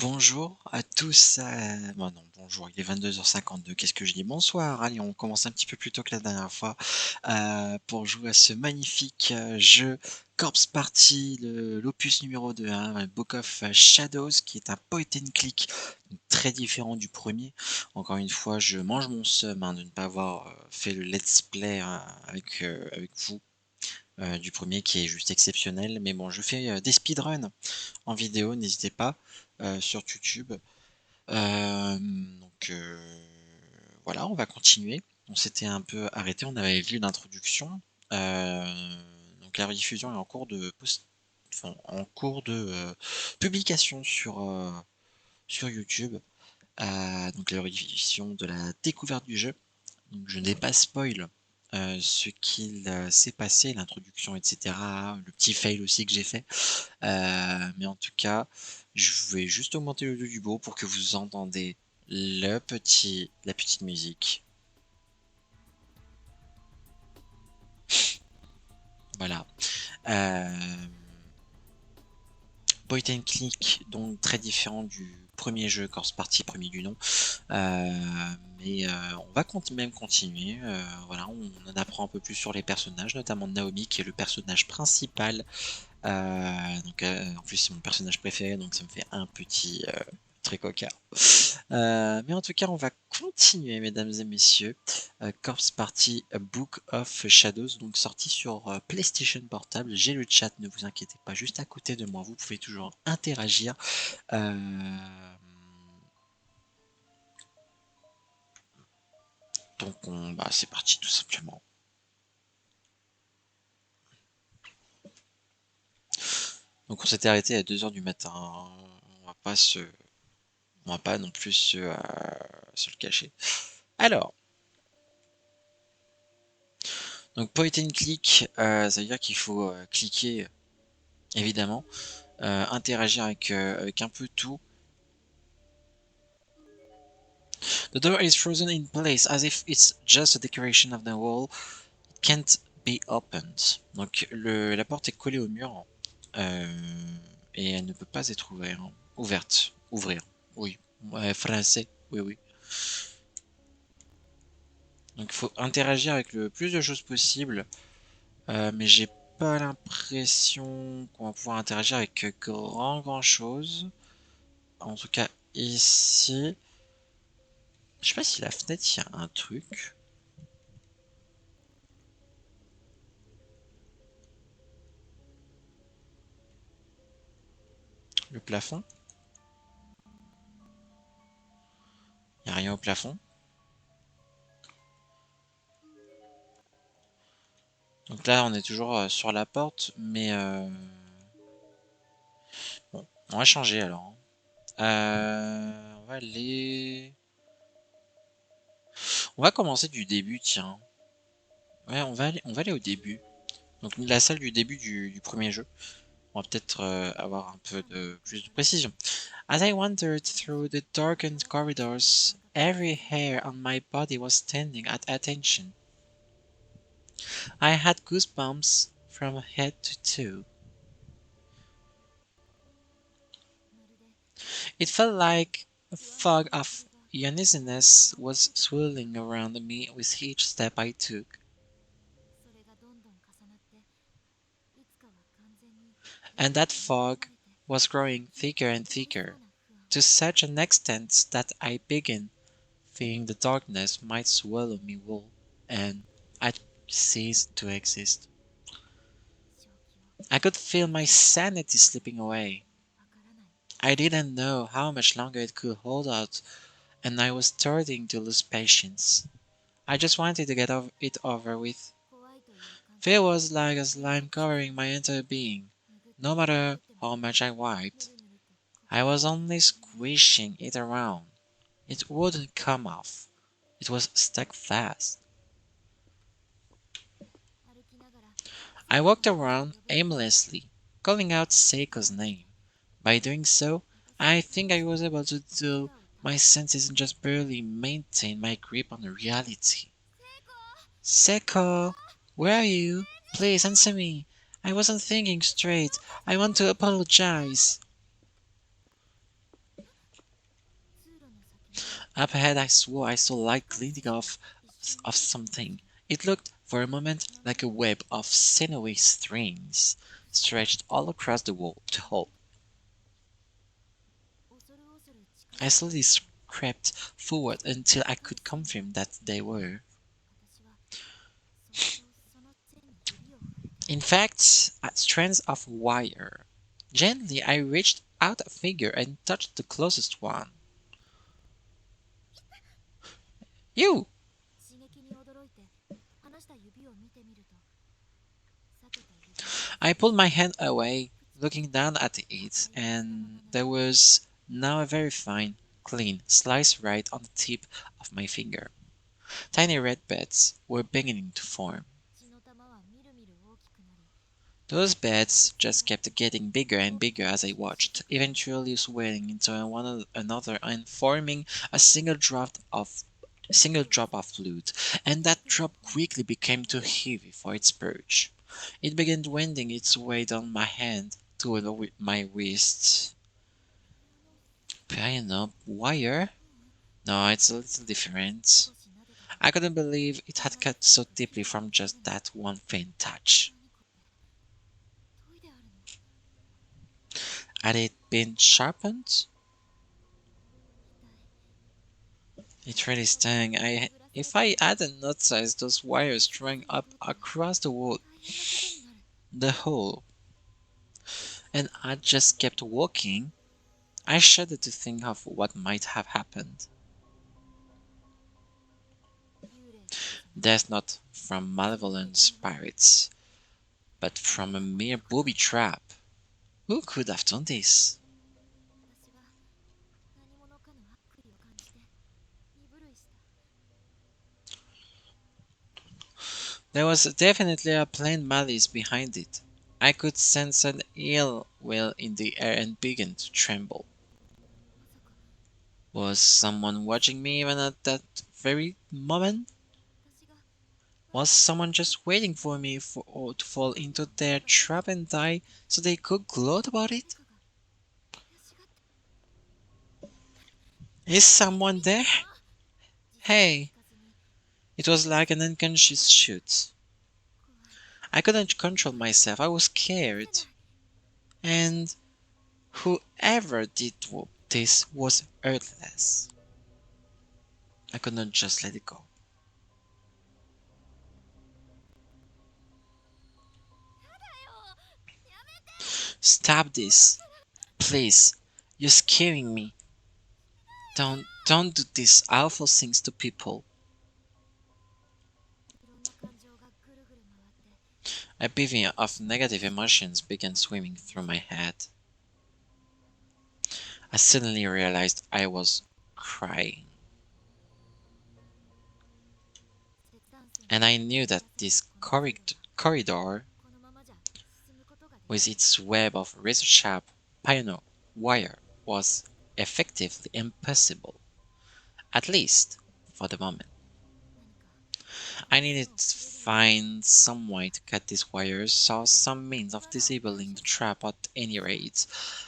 Bonjour à tous. Bon non, bonjour, il est 22h52. Qu'est-ce que je dis? Bonsoir. Allez, on commence un petit peu plus tôt que la dernière fois pour jouer à ce magnifique jeu Corpse Party, l'opus numéro 2, hein, Book of Shadows, qui est un point and click donc très différent du premier. Encore une fois, je mange mon seum de ne pas avoir fait le let's play avec vous du premier qui est juste exceptionnel. Mais bon, je fais des speedruns en vidéo, n'hésitez pas sur YouTube. Voilà, on va continuer. On s'était un peu arrêté, on avait vu l'introduction. Donc la rediffusion est en cours de publication sur YouTube. Donc la rediffusion de la découverte du jeu. Donc je n'ai pas spoil ce qu'il s'est passé, l'introduction, etc. Le petit fail aussi que j'ai fait. Mais en tout cas, je vais juste augmenter le du beau pour que vous entendez la petite musique. Voilà. Point and click, donc très différent du premier jeu, Corpse Party, premier du nom. Mais on va même continuer. Voilà, on en apprend un peu plus sur les personnages, notamment Naomi, qui est le personnage principal. En plus, c'est mon personnage préféré, donc ça me fait un petit très coquin. Mais en tout cas, on va continuer, mesdames et messieurs. Corpse Party Book of Shadows, donc sorti sur PlayStation Portable. J'ai le chat, ne vous inquiétez pas, juste à côté de moi. Vous pouvez toujours interagir. Donc, c'est parti tout simplement. Donc, on s'était arrêté à 2h du matin. On va pas non plus se le cacher. Alors, donc point and click, ça veut dire qu'il faut cliquer, évidemment, interagir avec un peu tout. The door is frozen in place as if it's just a decoration of the wall. It can't be opened. Donc la porte est collée au mur et elle ne peut pas être ouverte. Ouvrir. Oui. Ouais, français. Oui, oui. Donc il faut interagir avec le plus de choses possible. Mais j'ai pas l'impression qu'on va pouvoir interagir avec grand chose. En tout cas ici. Je sais pas si la fenêtre il y a un truc. Le plafond. Il n'y a rien au plafond. Donc là, on est toujours sur la porte, mais bon, on va changer alors. On va aller. On va commencer du début, tiens. Ouais, on va aller au début. Donc la salle du début du premier jeu. On va peut-être avoir un peu de plus de précision. As I wandered through the darkened corridors, every hair on my body was standing at attention. I had goosebumps from head to toe. It felt like a fog of uneasiness was swirling around me with each step I took. And that fog was growing thicker and thicker, to such an extent that I began fearing the darkness might swallow me whole, and I'd cease to exist. I could feel my sanity slipping away. I didn't know how much longer it could hold out, and I was starting to lose patience. I just wanted to get it over with. Fear was like a slime covering my entire being. No matter how much I wiped, I was only squishing it around. It wouldn't come off. It was stuck fast. I walked around aimlessly, calling out Seiko's name. By doing so, I think I was able to dull my senses and just barely maintain my grip on reality. Seiko, where are you? Please answer me. I wasn't thinking straight. I want to apologize. Up ahead, I swore I saw light glinting of something. It looked, for a moment, like a web of sinewy strings stretched all across the hall. I slowly crept forward until I could confirm that they were. In fact, strands of wire. Gently, I reached out a finger and touched the closest one. You! I pulled my hand away, looking down at it, and there was now a very fine, clean slice right on the tip of my finger. Tiny red beds were beginning to form. Those beds just kept getting bigger and bigger as I watched, eventually swelling into one another and forming a single drop of fluid, and that drop quickly became too heavy for its perch. It began wending its way down my hand to my wrist. Piano wire? No, it's a little different. I couldn't believe it had cut so deeply from just that one faint touch. Had it been sharpened? It really stung. If I hadn't noticed those wires drawing up across the hole, and I just kept walking, I shuddered to think of what might have happened. Death not from malevolent spirits, but from a mere booby trap. Who could have done this? There was definitely a plain malice behind it. I could sense an ill will in the air and began to tremble. Was someone watching me even at that very moment? Was someone just waiting for me to fall into their trap and die so they could gloat about it? Is someone there? Hey! It was like an unconscious shoot. I couldn't control myself. I was scared. And whoever did this was earthless. I could not just let it go. Stop this. Please. You're scaring me. Don't do these awful things to people. A bevy of negative emotions began swimming through my head. I suddenly realized I was crying. And I knew that this corridor, with its web of razor-sharp piano wire, was effectively impossible, at least for the moment. I needed to find some way to cut these wires, or some means of disabling the trap at any rate.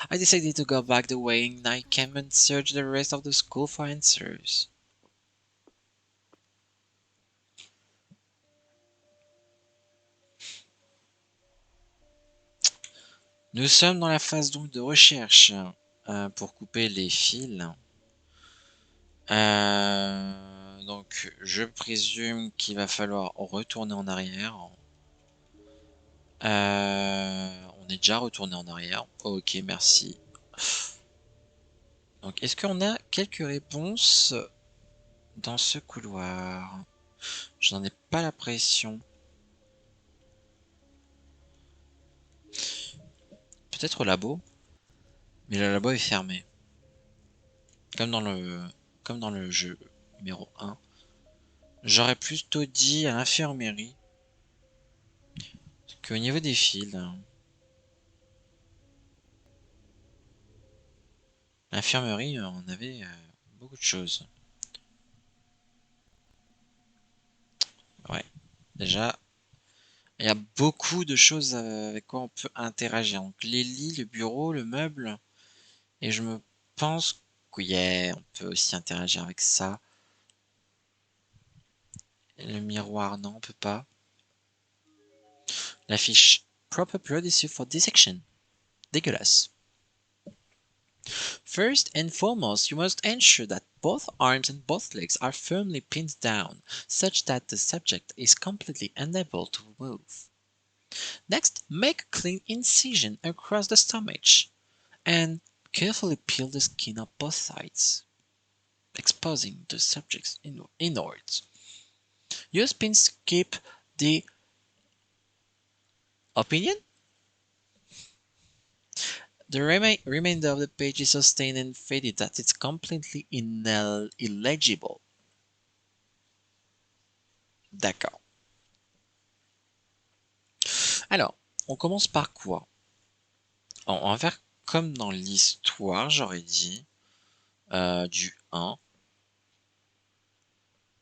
I decided to go back the way I came and search the rest of the school for answers. Nous sommes dans la phase donc de recherche pour couper les fils. Donc je présume qu'il va falloir retourner en arrière. On est déjà retourné en arrière. Ok, merci. Donc est-ce qu'on a quelques réponses dans ce couloir? Je n'en ai pas l'impression. Peut-être au labo, mais le labo est fermé. Comme dans le jeu numéro 1. J'aurais plutôt dit à l'infirmerie qu'au niveau des fils, l'infirmerie, on avait beaucoup de choses. Ouais, déjà, il y a beaucoup de choses avec quoi on peut interagir. Donc les lits, le bureau, le meuble, et je me pense yeah, on peut aussi interagir avec ça. Le miroir, non, on peut pas. La fiche proper producer for dissection. Dégueulasse. First and foremost, you must ensure that both arms and both legs are firmly pinned down, such that the subject is completely unable to move. Next, make a clean incision across the stomach, and carefully peel the skin of both sides, exposing the subject's innards. Use pins to keep the opinion. The remainder of the page is so stained and faded that it's completely illegible. D'accord. Alors, on commence par quoi? On va faire comme dans l'histoire, j'aurais dit, du 1. En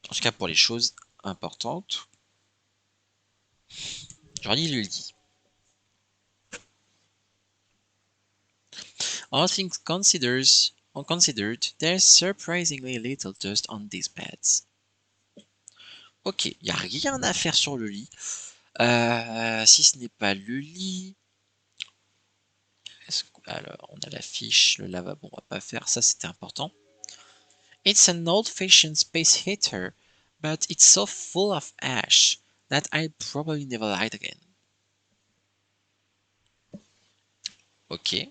tout cas pour les choses importantes. J'aurais dit le lit. All things considered, there's surprisingly little dust on these beds. Ok, il n'y a rien à faire sur le lit. Si ce n'est pas le lit. Alors, on a la fiche, le lavabo, on va pas faire. Ça, c'était important. It's an old-fashioned space heater, but it's so full of ash that I'll probably never light again. Ok.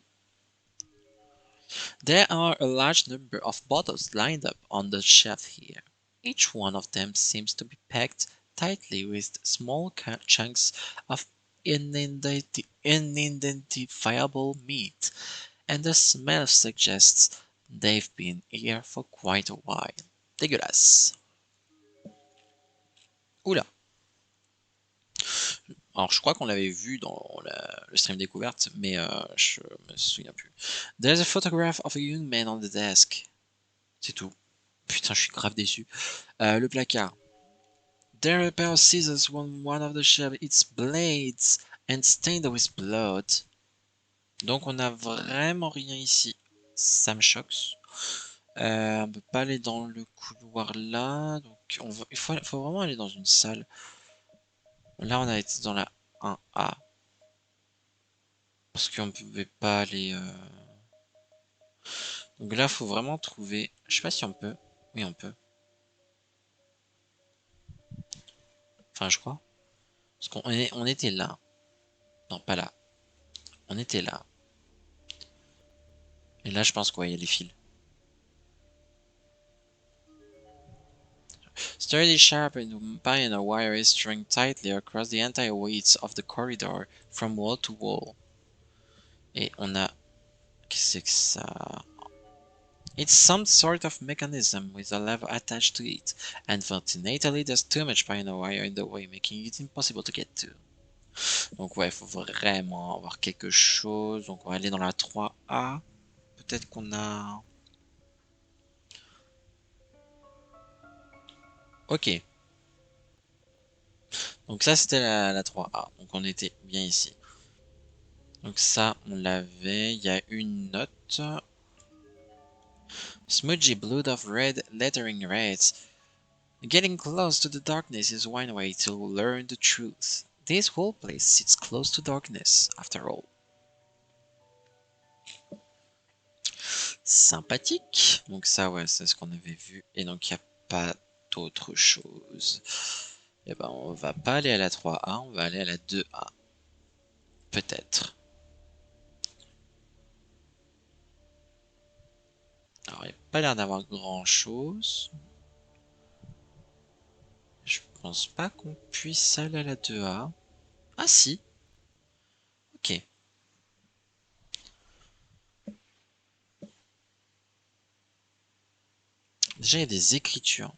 There are a large number of bottles lined up on the shelf here. Each one of them seems to be packed tightly with small chunks of unidentifiable meat, and the smell suggests they've been here for quite a while. Dégueulasse. Oula. Alors, je crois qu'on l'avait vu dans le stream découverte, mais je me souviens plus. There's a photograph of a young man on the desk. C'est tout. Putain, je suis grave déçu. Le placard. There are a pair of scissors on one of the shelves. Its blades and stained with blood. Donc, on a vraiment rien ici. Ça me choque. On peut pas aller dans le couloir là. Donc, il faut vraiment aller dans une salle. Là, on a été dans la 1A. Parce qu'on ne pouvait pas aller... Donc là, il faut vraiment trouver... Je sais pas si on peut. Oui, on peut. Enfin, je crois. Parce on était là. Non, pas là. On était là. Et là, je pense qu'il y a les fils. Sturdy, sharp and pioneer wire is strung tightly across the entire width of the corridor from wall to wall. Et on a... Qu'est-ce que c'est que ça? It's some sort of mechanism with a lever attached to it, and fortunately there's too much pioneer wire in the way, making it impossible to get to. Donc ouais, il faut vraiment avoir quelque chose. Donc on va aller dans la 3A. Peut-être qu'on a... Ok. Donc ça c'était la 3A. Donc on était bien ici. Donc ça on l'avait. Il y a une note. Smudgy blood of red lettering reads, getting close to the darkness is one way to learn the truth. This whole place sits close to darkness, after all. Sympathique. Donc ça, ouais, c'est ce qu'on avait vu. Et donc, il n'y a pas d'autre chose. Et ben, on va pas aller à la 3A, on va aller à la 2A. Peut-être. Alors, il n'y a pas l'air d'avoir grand-chose. Je pense pas qu'on puisse aller à la 2A. Ah si. Ok. Déjà, il y a des écritures.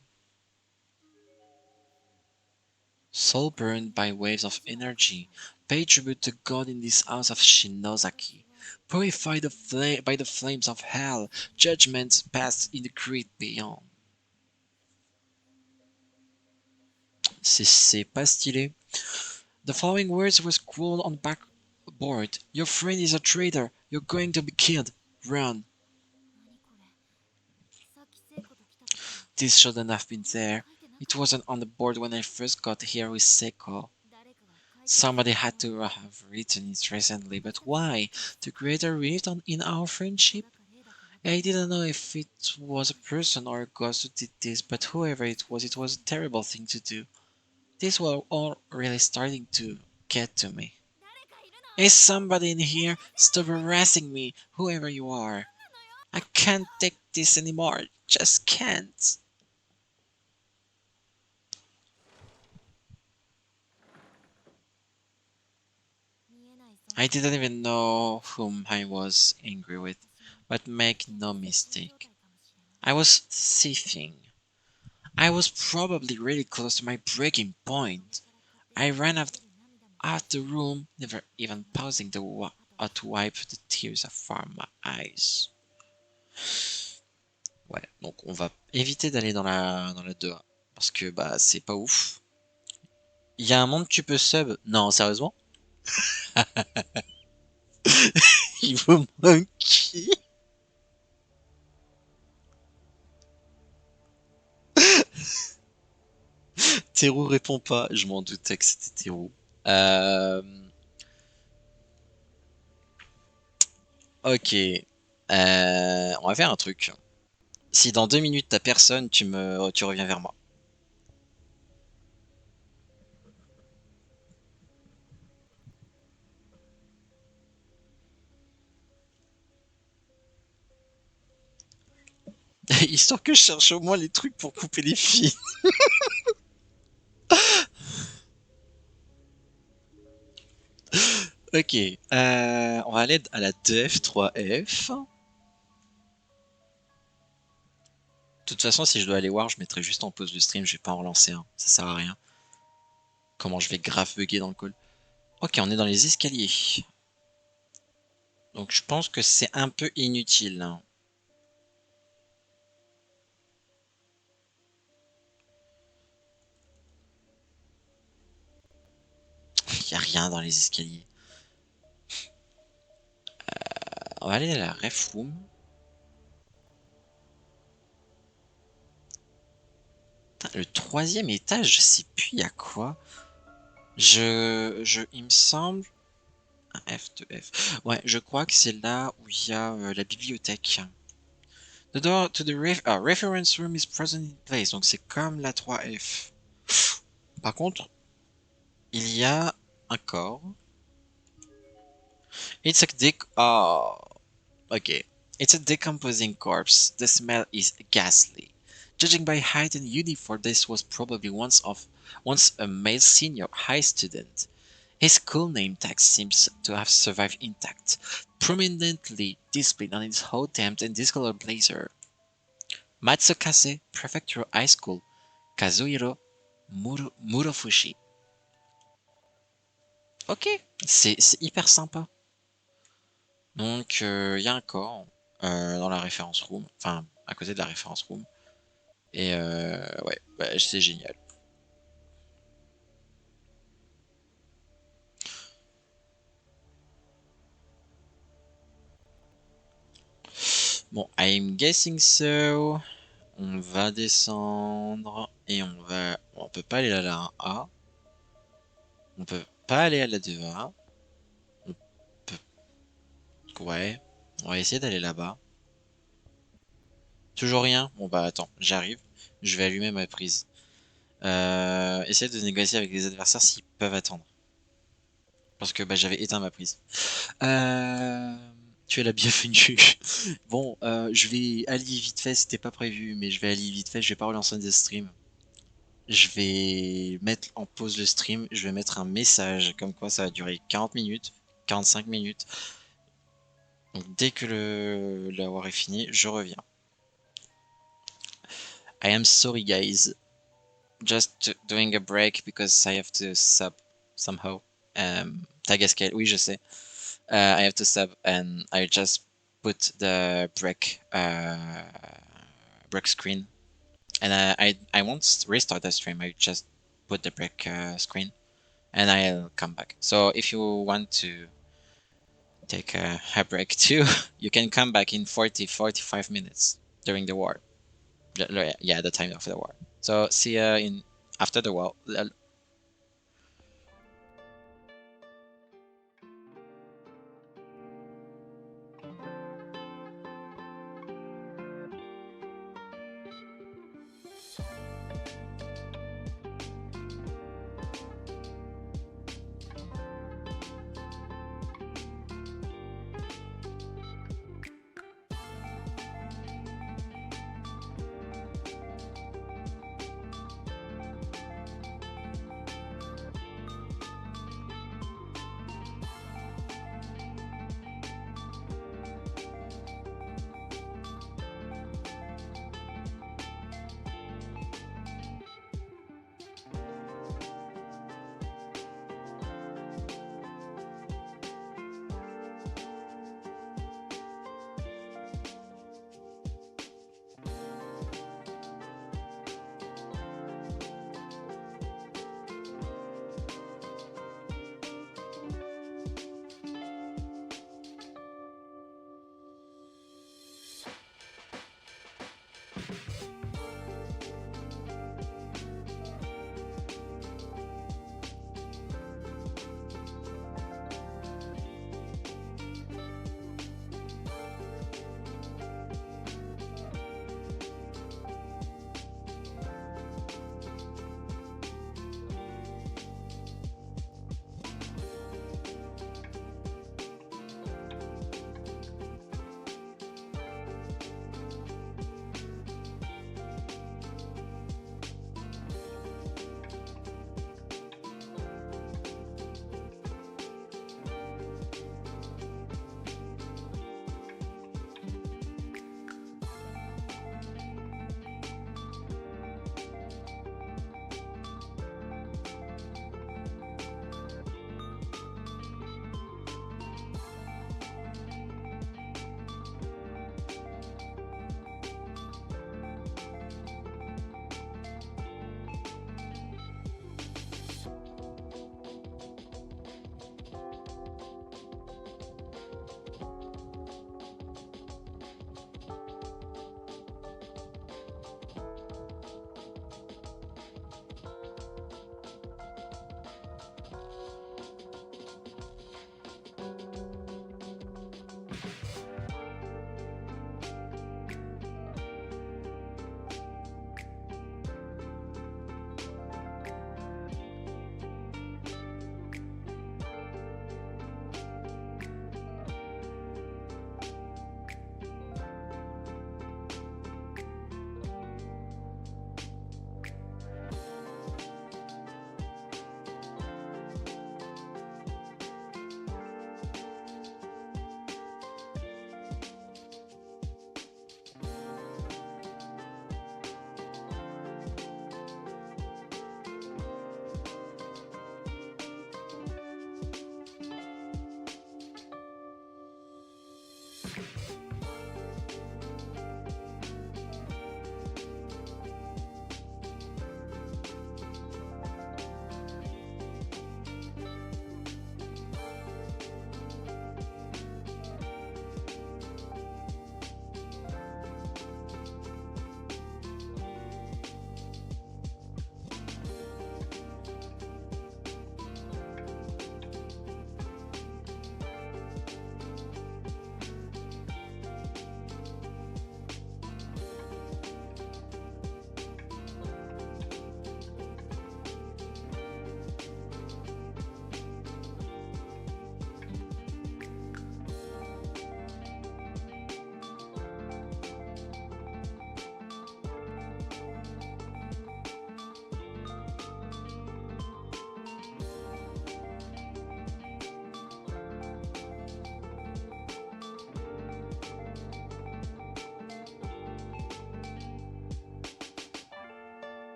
Soul burned by waves of energy, pay tribute to God in this house of Shinozaki. Purified by the flames of hell, judgment passed in the great beyond. C'est pas stylé. The following words were scrawled on the backboard. Your friend is a traitor. You're going to be killed. Run. This shouldn't have been there. It wasn't on the board when I first got here with Seiko. Somebody had to have written it recently, but why? To create a rift in our friendship? I didn't know if it was a person or a ghost who did this, but whoever it was a terrible thing to do. This was all really starting to get to me. Is somebody in here? Stop harassing me, whoever you are. I can't take this anymore. Just can't. I didn't even know whom I was angry with, but make no mistake. I was seething. I was probably really close to my breaking point. I ran out the room, never even pausing to wipe the tears from my eyes. Ouais, donc on va éviter d'aller dans la 2A. Parce que bah c'est pas ouf. Il y a un monde tu peux sub. Non, sérieusement? Il veut monkey. Théro répond pas. Je m'en doutais que c'était Théro. Euh... Ok. On va faire un truc. Si dans 2 minutes t'as personne, tu reviens vers moi. Histoire que je cherche au moins les trucs pour couper les fils. Ok. On va aller à la 2F, 3F. De toute façon, si je dois aller voir, je mettrai juste en pause le stream, je vais pas en relancer un. Ça sert à rien. Comment je vais grave bugger dans le call. Ok, on est dans les escaliers. Donc je pense que c'est un peu inutile, hein. Il y a rien dans les escaliers. On va aller à la ref room. Putain, le troisième étage, je sais plus il y a quoi. Il me semble. Un F, 2F. Ouais, je crois que c'est là où il y a la bibliothèque. The door to the reference room is present in place. Donc c'est comme la 3F. Par contre, il y a un corps. It's a okay. It's a decomposing corpse. The smell is ghastly. Judging by height and uniform, this was probably once a male senior high student. His school name tag seems to have survived intact, prominently displayed on his hot-temp and discolored blazer. Matsukase Prefectural High School, Kazuhiro Murofushi. Ok, c'est hyper sympa. Donc, il y a un corps dans la référence room, enfin, à côté de la référence room. Et ouais, bah, c'est génial. Bon, I'm guessing so. On va descendre et on peut pas aller à la 1A. On peut pas aller à la 2A. On peut, ouais. On va essayer d'aller là-bas. Toujours rien? Bon bah attends, j'arrive. Je vais allumer ma prise. Essayer de négocier avec les adversaires s'ils peuvent attendre. Parce que bah, j'avais éteint ma prise. Euh, Tu es la bienvenue. Bon, je vais aller vite fait, c'était pas prévu, mais je vais aller vite fait, je vais pas relancer des streams. Je vais mettre en pause le stream, je vais mettre un message comme quoi ça va durer 40 minutes, 45 minutes. Donc dès que la war est fini, je reviens. I am sorry guys. Just doing a break because I have to sub somehow. Tag scale, oui je sais. I have to sub and I just put the break screen and I won't restart the stream. I just put the break screen and I'll come back. So if you want to take a break too, you can come back in 45 minutes during the war. Yeah, the time after the war. So see ya in after the war.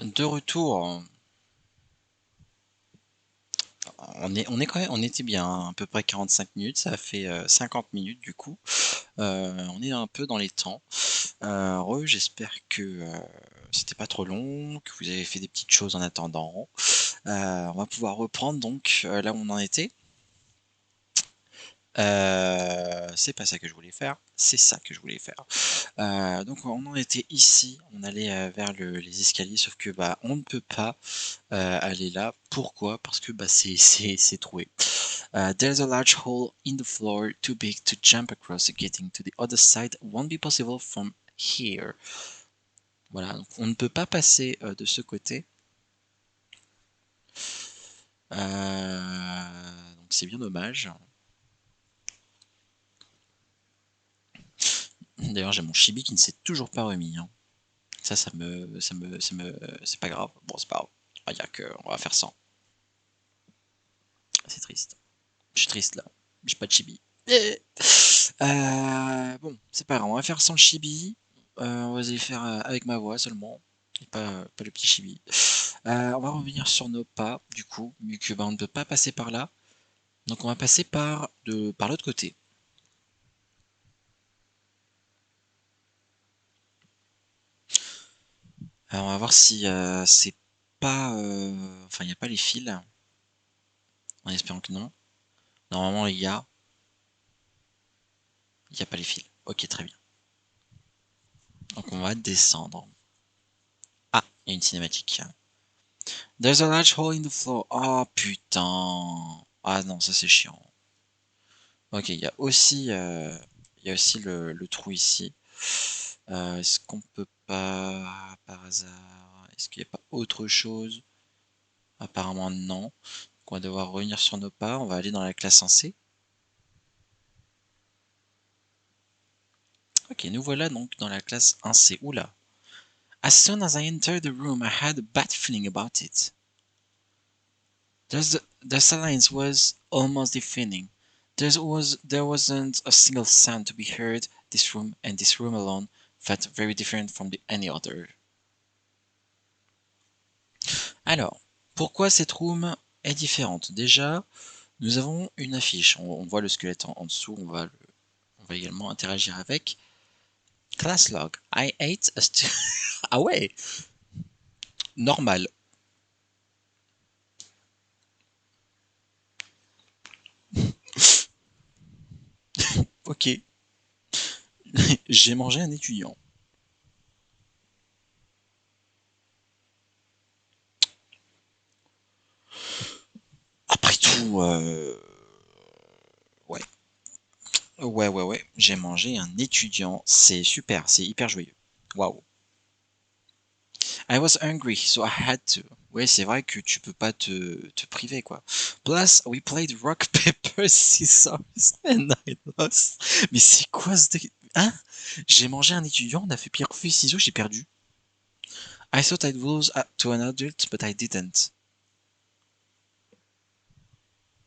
De retour, on était bien, hein, à peu près 45 minutes, ça a fait 50 minutes du coup. On est un peu dans les temps. J'espère que c'était pas trop long, que vous avez fait des petites choses en attendant. On va pouvoir reprendre donc là où on en était. C'est pas ça que je voulais faire, c'est ça que je voulais faire. Donc on en était ici, on allait vers les escaliers, sauf que bah on ne peut pas aller là. Pourquoi? Parce que bah c'est troué. There's a large hole in the floor too big to jump across. Getting to the other side won't be possible from here. Voilà, donc on ne peut pas passer de ce côté. Donc c'est bien dommage. D'ailleurs j'ai mon chibi qui ne s'est toujours pas remis, hein. C'est pas grave. Bon, c'est pas grave. On va dire qu'on va faire 100. C'est triste. Je suis triste là. J'ai pas de chibi. Bon, c'est pas grave. On va faire sans chibi. On va les faire avec ma voix seulement. Et pas le petit chibi. On va revenir sur nos pas, du coup, vu que on ne peut pas passer par là. Donc on va passer par l'autre côté. Alors on va voir si c'est pas... Enfin, il n'y a pas les fils, en espérant que non. Normalement, il y a pas les fils. Ok, très bien. Donc on va descendre. Ah, il y a une cinématique. There's a large hole in the floor. Oh putain. Ah non, ça c'est chiant. Ok, il y a aussi le trou ici. Est-ce qu'on peut pas, par hasard, est-ce qu'il n'y a pas autre chose? Apparemment non. Donc on va devoir revenir sur nos pas. On va aller dans la classe 1C. Ok, nous voilà donc dans la classe 1C. Oula. As soon as I entered the room, I had a bad feeling about it. The silence was almost deafening. There wasn't a single sound to be heard. This room and this room alone felt very different from any other. Alors, pourquoi cette room est différente? Déjà, nous avons une affiche. On voit le squelette en dessous. On va également interagir avec. Class log. I ate a Ah ouais, normal. Ok. J'ai mangé un étudiant. Après tout, ouais. Ouais. J'ai mangé un étudiant. C'est super, c'est hyper joyeux. Waouh. I was hungry, so I had to. Ouais, c'est vrai que tu peux pas te priver, quoi. Plus, we played rock, paper, scissors, and I lost. Mais c'est quoi ce... Hein? J'ai mangé un étudiant, on a fait pierre, feuille, ciseaux, j'ai perdu. I thought I'd lose to an adult, but I didn't.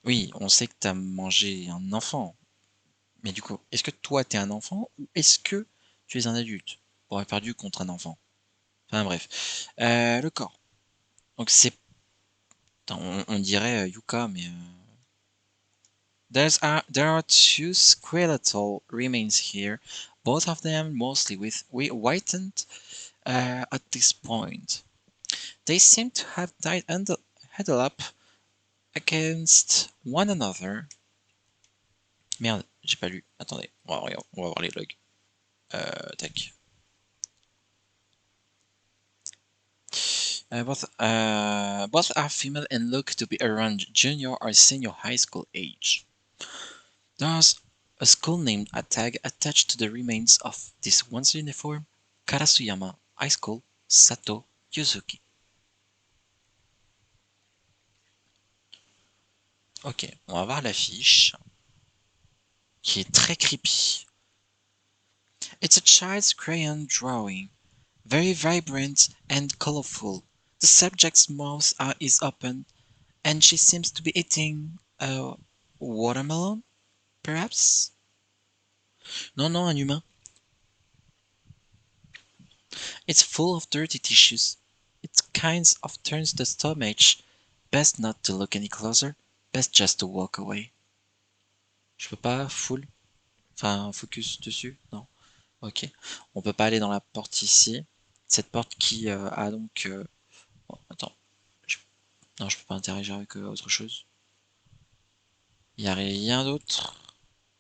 Oui, on sait que t'as mangé un enfant. Mais du coup, est-ce que toi t'es un enfant ou est-ce que tu es un adulte pour avoir perdu contre un enfant? Enfin bref. Le corps. Donc c'est... on dirait Yuka, mais... There are two skeletal remains here, both of them mostly whitened at this point. They seem to have died huddled up against one another. Merde, j'ai pas lu. Attendez, on va voir les logs. Tac. Both are female and look to be around junior or senior high school age. There's a school name tag attached to the remains of this one's uniform, Karasuyama High School, Sato Yuzuki. Ok, on va voir l'affiche, qui est très creepy. It's a child's crayon drawing, very vibrant and colorful. The subject's mouth is open, and she seems to be eating a watermelon, perhaps? Non, un humain. It's full of dirty tissues. It kinds of turns the stomach. Best not to look any closer. Best just to walk away. Je peux pas full, enfin focus dessus, non. Ok. On peut pas aller dans la porte ici. Cette porte qui a donc. Oh, attends. Non, je peux pas interagir avec autre chose. Il y a rien d'autre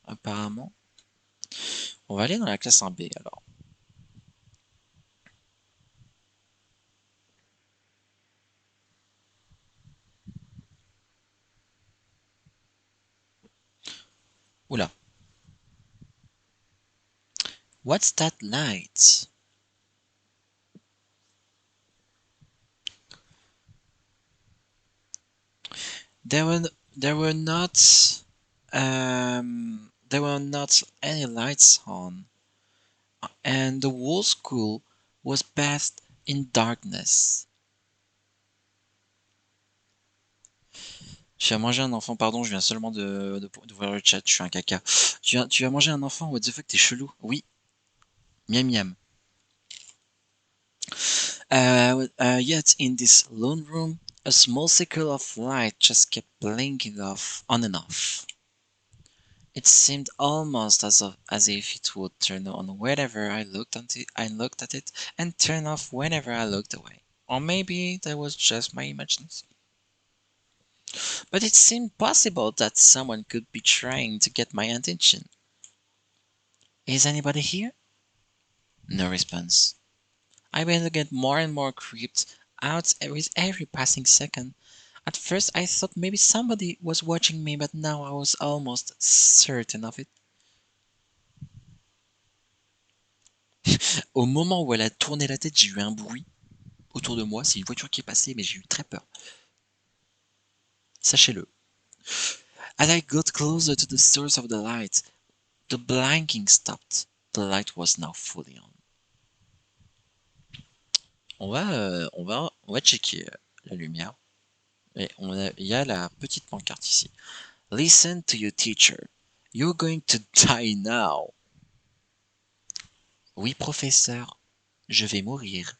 apparemment. On va aller dans la classe 1B alors. Oula. What's that light? There were there were not there were not any lights on, and the whole school was bathed in darkness. Tu as mangé un enfant, pardon, je viens seulement d'ouvrir le chat, je suis un caca. Tu as mangé un enfant, what the fuck, t'es chelou. Oui, miam miam. Yet in this lone room, a small circle of light just kept blinking off on and off. It seemed almost as if it would turn on whenever I looked at it, and turn off whenever I looked away. Or maybe that was just my imagination. But it seemed possible that someone could be trying to get my attention. Is anybody here? No response. I began to get more and more creeped out with every passing second. At first I thought maybe somebody was watching me, but now I was almost certain of it. Au moment où elle a tourné la tête, j'ai eu un bruit autour de moi. C'est une voiture qui est passée, mais j'ai eu très peur. Sachez-le. As I got closer to the source of the light, the blinking stopped. The light was now fully on. On va checker la lumière. Et il y a la petite pancarte ici. Listen to your teacher. You're going to die now. Oui, professeur, je vais mourir.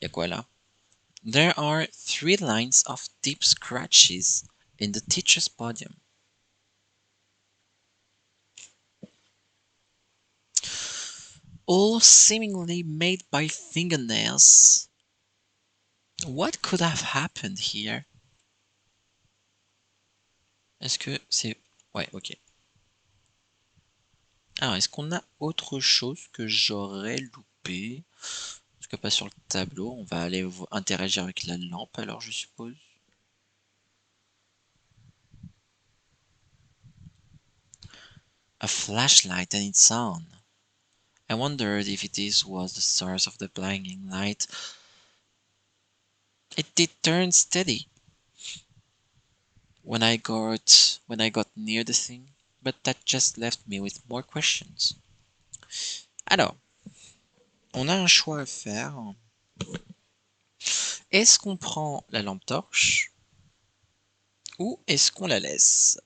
Y a quoi là? There are 3 lines of deep scratches in the teacher's podium. All seemingly made by fingernails. What could have happened here? Est-ce que c'est... Ouais, ok. Alors, est-ce qu'on a autre chose que j'aurais loupé? En tout cas, pas sur le tableau. On va aller interagir avec la lampe, alors, je suppose. A flashlight and it's on. I wondered if this was the source of the blinding light. It did turn steady when I got near the thing, but that just left me with more questions. Alors, on a un choix à faire. Est-ce qu'on prend la lampe torche ou est-ce qu'on la laisse?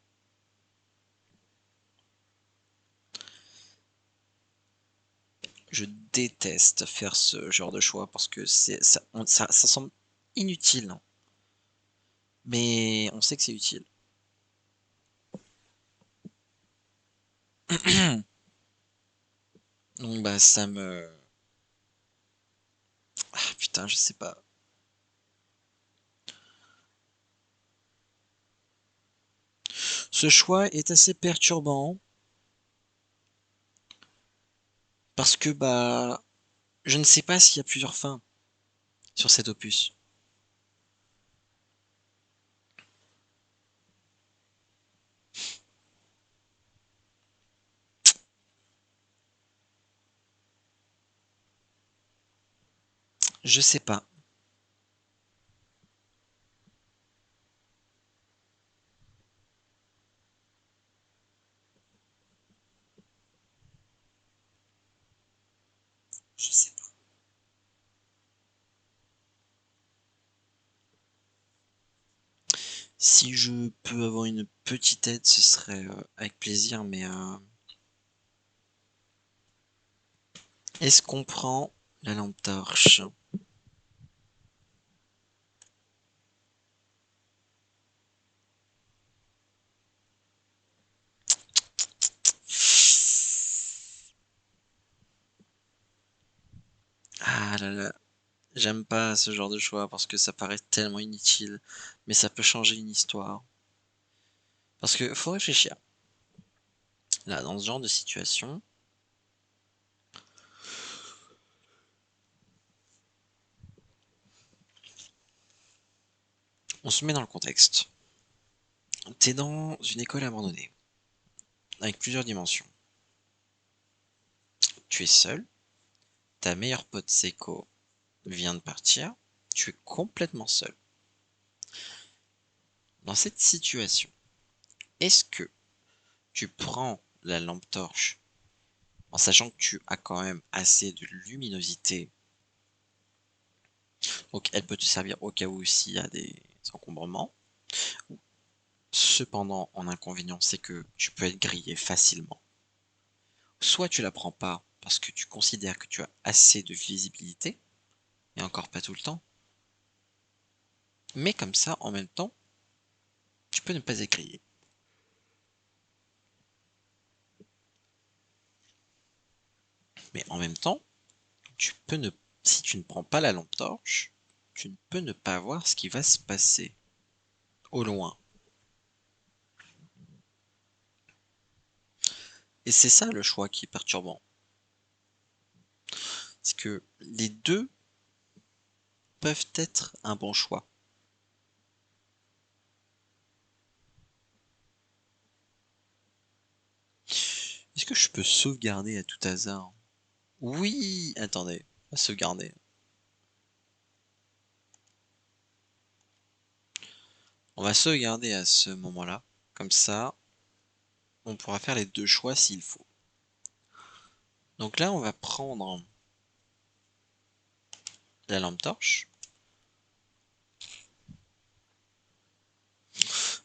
Je déteste faire ce genre de choix parce que ça semble inutile. Mais on sait que c'est utile. Donc bah ça me... Ah putain, je sais pas. Ce choix est assez perturbant parce que bah je ne sais pas s'il y a plusieurs fins sur cet opus. Je sais pas. Je sais pas. Si je peux avoir une petite aide, ce serait avec plaisir, mais est-ce qu'on prend la lampe torche? Ah là là, j'aime pas ce genre de choix parce que ça paraît tellement inutile, mais ça peut changer une histoire. Parce que faut réfléchir. Là, dans ce genre de situation, on se met dans le contexte. T'es dans une école abandonnée, avec plusieurs dimensions. Tu es seul, ta meilleure pote Seiko vient de partir, tu es complètement seul. Dans cette situation, est-ce que tu prends la lampe torche en sachant que tu as quand même assez de luminosité, donc elle peut te servir au cas où s'il y a des encombrements. Cependant, en inconvénient, c'est que tu peux être grillé facilement. Soit tu la prends pas parce que tu considères que tu as assez de visibilité, et encore pas tout le temps, mais comme ça, en même temps, tu peux ne pas être grillé. Mais en même temps, tu peux ne, si tu ne prends pas la lampe torche, tu ne peux ne pas voir ce qui va se passer au loin. Et c'est ça le choix qui est perturbant. C'est que les deux peuvent être un bon choix. Est-ce que je peux sauvegarder à tout hasard? Oui, attendez, on va sauvegarder. On va sauvegarder à ce moment-là. Comme ça, on pourra faire les deux choix s'il faut. Donc là, on va prendre la lampe torche.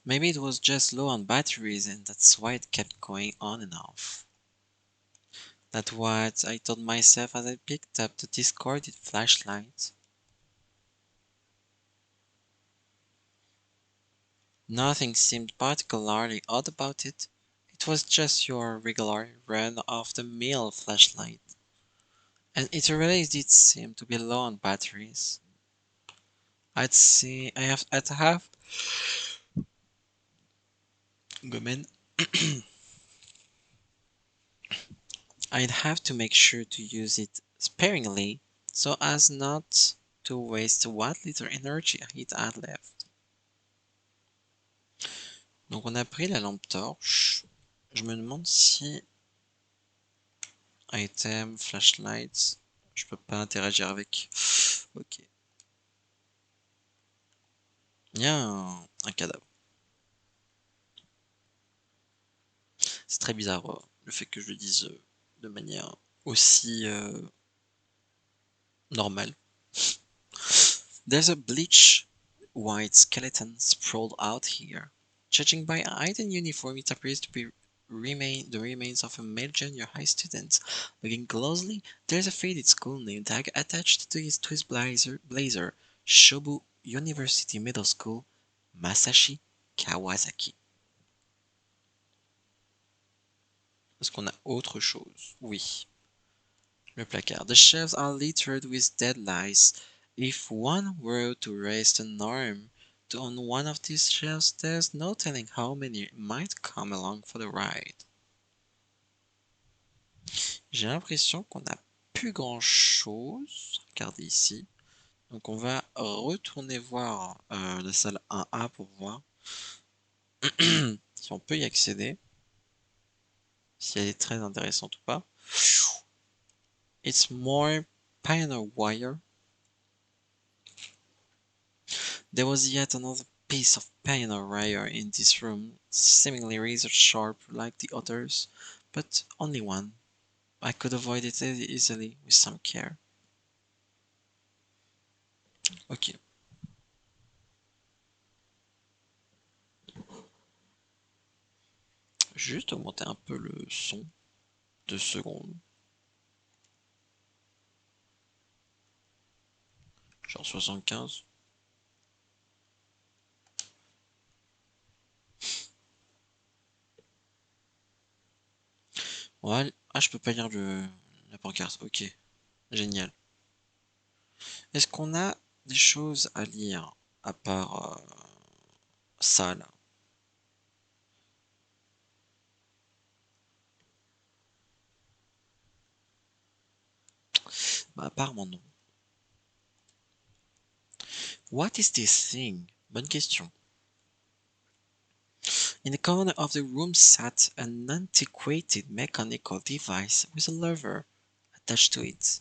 Maybe it was just low on batteries and that's why it kept going on and off. That's what I told myself as I picked up the discarded flashlight. Nothing seemed particularly odd about it. It was just your regular run-of-the-mill flashlight. And it really did seem to be low on batteries. I'd have Gomen. I'd have to make sure to use it sparingly so as not to waste what little energy it had left. Donc on a pris la lampe torche. Je me demande si item, flashlight, je peux pas interagir avec. Ok. Il y a un cadavre. C'est très bizarre le fait que je le dise de manière aussi normale. There's a bleached white skeleton sprawled out here. Judging by item uniform, it appears to be the remains of a male junior high student. Looking closely, there's a faded school name tag attached to his blazer. Shobu University Middle School, Masashi Kawasaki. Est-ce qu'on a autre chose? Oui. Le placard. The shelves are littered with dead lice. If one were to raise an arm on one of these shelves, there's no telling how many might come along for the ride. J'ai l'impression qu'on n'a plus grand chose. Regardez ici. Donc on va retourner voir la salle 1A pour voir si on peut y accéder. Si elle est très intéressante ou pas. It's more pioneer wire. There was yet another piece of pioneer wire in this room, seemingly razor sharp like the others, but only one. I could avoid it easily with some care. Ok. Juste augmenter un peu le son. 2 secondes. Genre 75. Ouais. Ah, je peux pas lire la pancarte. Ok. Génial. Est-ce qu'on a des choses à lire à part ça là? Bah apparemment non. What is this thing? Bonne question. In the corner of the room sat an antiquated mechanical device with a lever attached to it.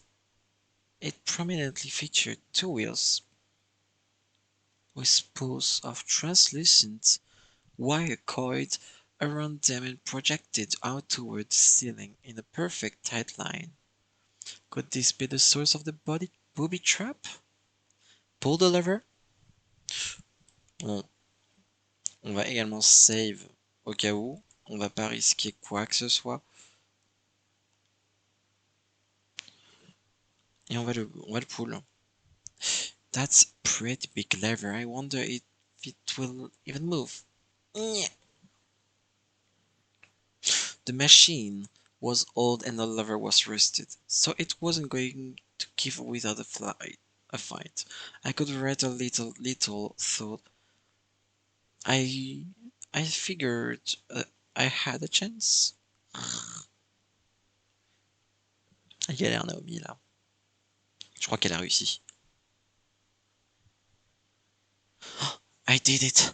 It prominently featured two wheels. with spools of translucent wire coiled around them and projected out toward the ceiling in a perfect tight line. Could this be the source of the booby trap? Pull the lever. On, on va également save au cas où. On va pas risquer quoi que ce soit. Et on va le pull. That's a pretty big lever. I wonder if it will even move. The machine was old and the lever was rusted, so it wasn't going to give without a fight. I could read a little thought. I I figured I had a chance. Elle galère Naomi là. Je crois qu'elle a réussi. I did it.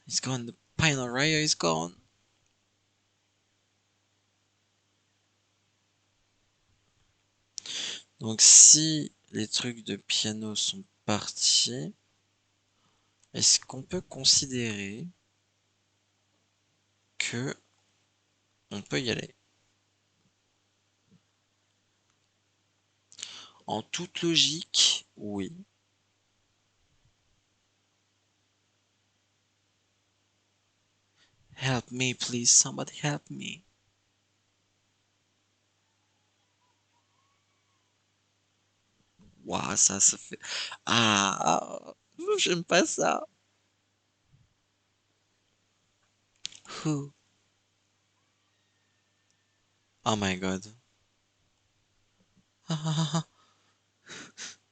It's gone. The piano wire is gone. Donc si les trucs de piano sont partis, est-ce qu'on peut considérer que on peut y aller? En toute logique, oui. Help me, please, somebody help me. Waouh, ça se fait. Ah, j'aime pas ça. Who? Oh my god.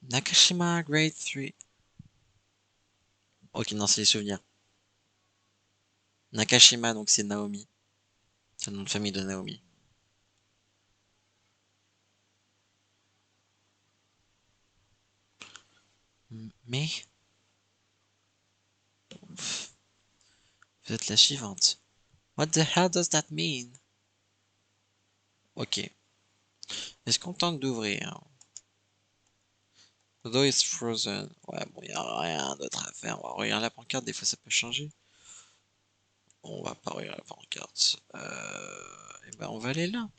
Nakashima, grade 3. Ok, non, c'est les souvenirs. Nakashima, donc c'est Naomi. C'est le nom de famille de Naomi. Mais, vous êtes la suivante. What the hell does that mean? Ok. Est-ce qu'on tente d'ouvrir? The door is frozen. Ouais, bon, y a rien d'autre à faire. On va regarder la pancarte, des fois ça peut changer. On va pas regarder la pancarte. Et ben on va aller là.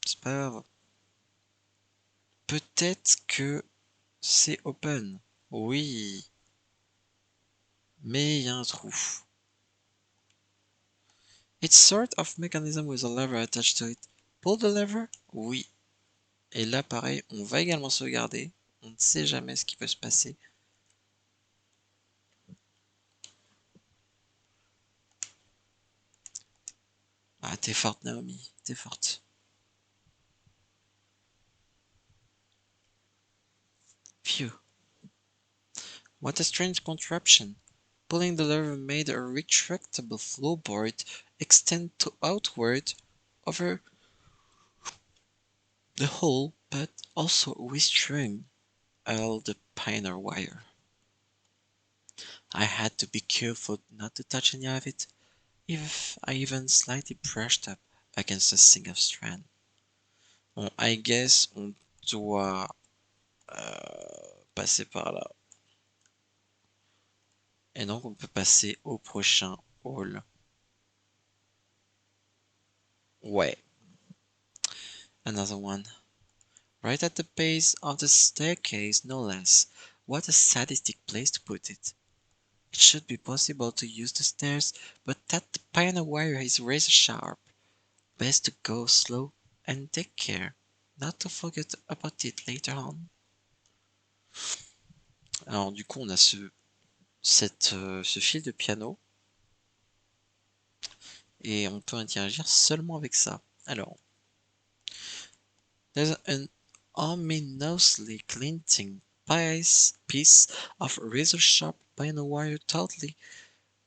C'est pas grave. Peut-être que c'est open. Oui. Mais il y a un trou. It's sort of mechanism with a lever attached to it. Pull the lever? Oui. Et là, pareil, on va également sauvegarder. On ne sait jamais ce qui peut se passer. Ah, t'es forte, Naomi. T'es forte. Phew. What a strange contraption. Pulling the lever made a retractable floorboard extend outward over the hole, but also restrain all the pioneer wire. I had to be careful not to touch any of it, if I even slightly brushed up against a single strand. Bon, I guess on doit passer par là. Et donc on peut passer au prochain hall. Ouais. Another one. Right at the base of the staircase, no less. What a sadistic place to put it. It should be possible to use the stairs, but that the piano wire is razor sharp. Best to go slow and take care not to forget about it later on. Alors du coup on a ce fil de piano et on peut interagir seulement avec ça. Alors, there's an ominously glinting piece of razor-sharp piano wire tautly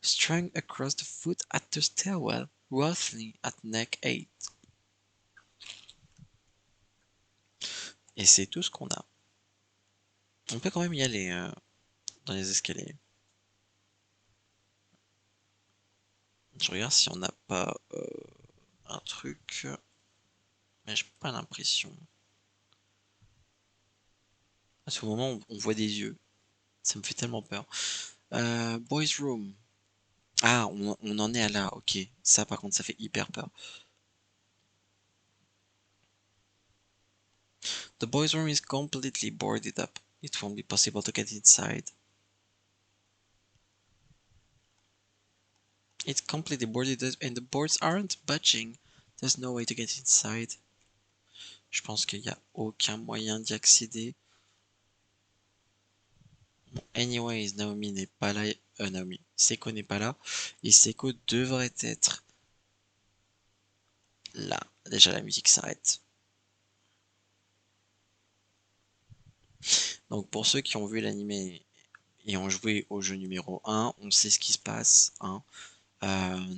strung across the foot at the stairwell, roughly at neck 8. Et c'est tout ce qu'on a. On peut quand même y aller dans les escaliers. Je regarde si on n'a pas un truc, mais j'ai pas l'impression. À ce moment, on voit des yeux. Ça me fait tellement peur. Boys Room. Ah, on en est à là, ok. Ça, par contre, ça fait hyper peur. The boys' room is completely boarded up. It won't be possible to get inside. It's completely boarded up and the boards aren't budging. There's no way to get inside. Je pense qu'il n'y a aucun moyen d'y accéder. Bon, anyways, Naomi n'est pas là. Naomi, Seiko n'est pas là. Et Seiko devrait être là. Déjà, la musique s'arrête. Donc, pour ceux qui ont vu l'anime et ont joué au jeu numéro 1, on sait ce qui se passe, hein,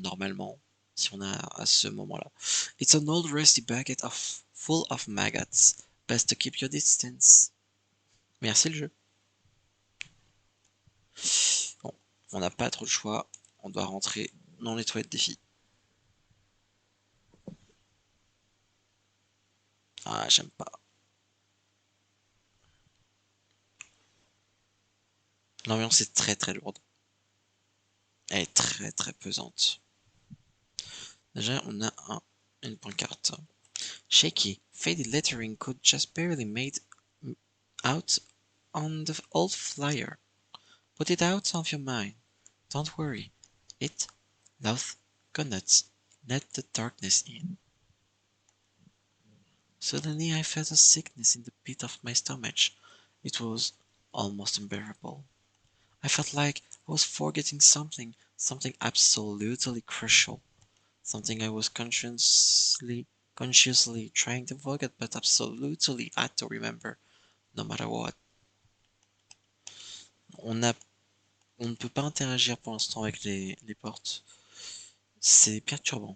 normalement, si on a à ce moment-là. It's an old rusty bucket full of maggots. Best to keep your distance. Merci le jeu. Bon, on n'a pas trop de choix. On doit rentrer dans les toilettes des filles. Ah, j'aime pas. L'ambiance est très très lourde. Elle est très très pesante. Déjà, on a une pancarte. Shaky, faded lettering could just barely made out on the old flyer. Put it out of your mind. Don't worry. It, love, cannot let the darkness in. Suddenly I felt a sickness in the pit of my stomach. It was almost unbearable. I felt like I was forgetting something absolutely crucial, something I was consciously trying to forget, but absolutely had to remember, no matter what. On a, on ne peut pas interagir pour l'instant avec les portes. C'est perturbant.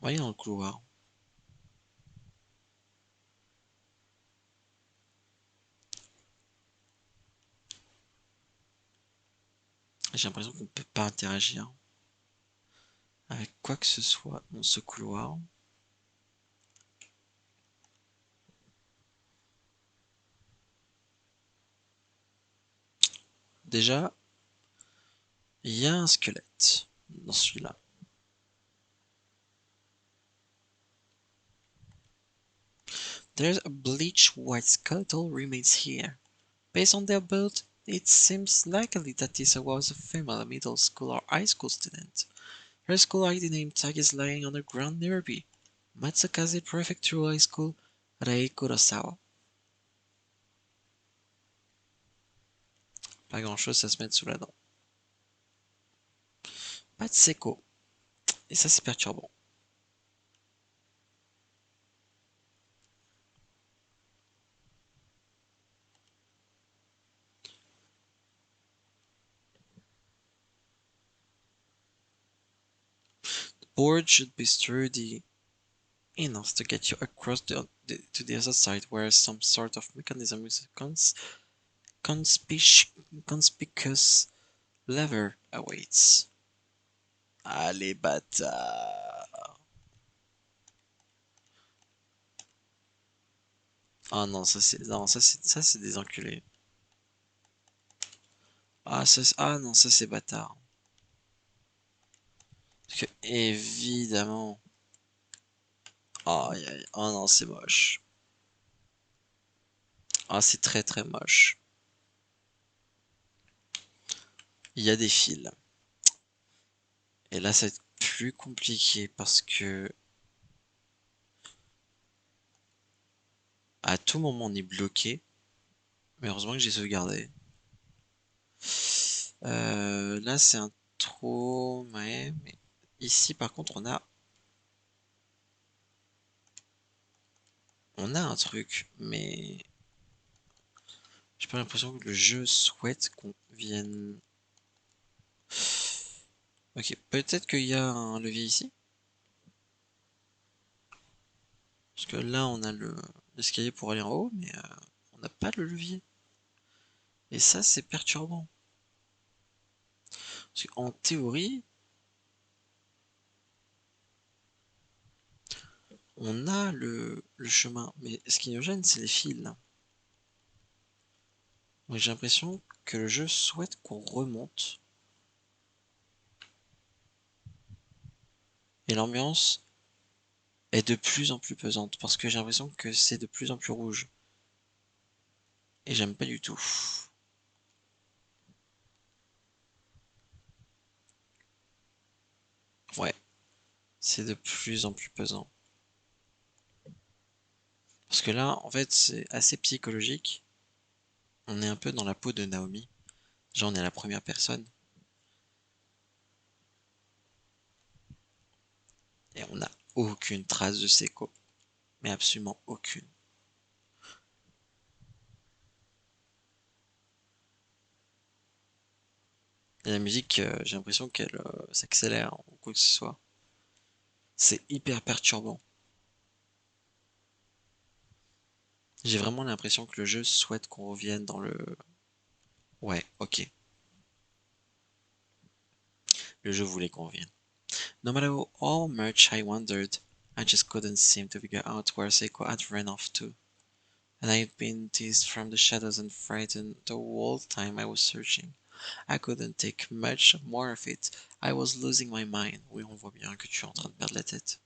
Voyez dans le couloir. J'ai l'impression qu'on ne peut pas interagir avec quoi que ce soit dans ce couloir. Déjà, il y a un squelette dans celui-là. There's a bleached white skeletal remains here. Based on their build, it seems likely that this was a female middle school or high school student. Her school ID name tag is lying on the ground nearby. Matsukaze Prefectural High School, Rei Kurosawa. Pas grand chose à se mettre sous la dent. Pas de Seiko. Et ça, c'est perturbant. The board should be sturdy enough to get you across to the other side, where some sort of mechanism with a conspicuous lever awaits. Allez, bâtard. Ah non, ça c'est des enculés. Ah non, ça c'est bâtard. Parce que évidemment. Oh, oh non, c'est moche. Ah, c'est très très moche. Il y a des fils. Et là, ça va être plus compliqué parce que à tout moment on est bloqué. Mais heureusement que j'ai sauvegardé. Là, c'est un trou. Ouais, mais ici, par contre, on a un truc, mais j'ai pas l'impression que le jeu souhaite qu'on vienne. Ok, peut-être qu'il y a un levier ici. Parce que là, on a l'escalier pour aller en haut, mais on n'a pas le levier. Et ça, c'est perturbant. Parce qu'en théorie, on a le chemin. Mais ce qui nous gêne, c'est les fils. Donc j'ai l'impression que le jeu souhaite qu'on remonte et l'ambiance est de plus en plus pesante parce que j'ai l'impression que c'est de plus en plus rouge et j'aime pas du tout. Ouais, c'est de plus en plus pesant. Parce que là, en fait, c'est assez psychologique. On est un peu dans la peau de Naomi. Genre, on est à la première personne et on n'a aucune trace de Seiko. Mais absolument aucune. Et la musique, j'ai l'impression qu'elle s'accélère ou quoi que ce soit. C'est hyper perturbant. J'ai vraiment l'impression que le jeu souhaite qu'on revienne dans le... Ouais, ok. Le jeu voulait qu'on revienne. No matter how much I wondered, I just couldn't seem to figure out where Seiko had ran off to. And I'd been teased from the shadows and frightened the whole time I was searching. I couldn't take much more of it. I was losing my mind. Oui, on voit bien que tu es en train de perdre la tête.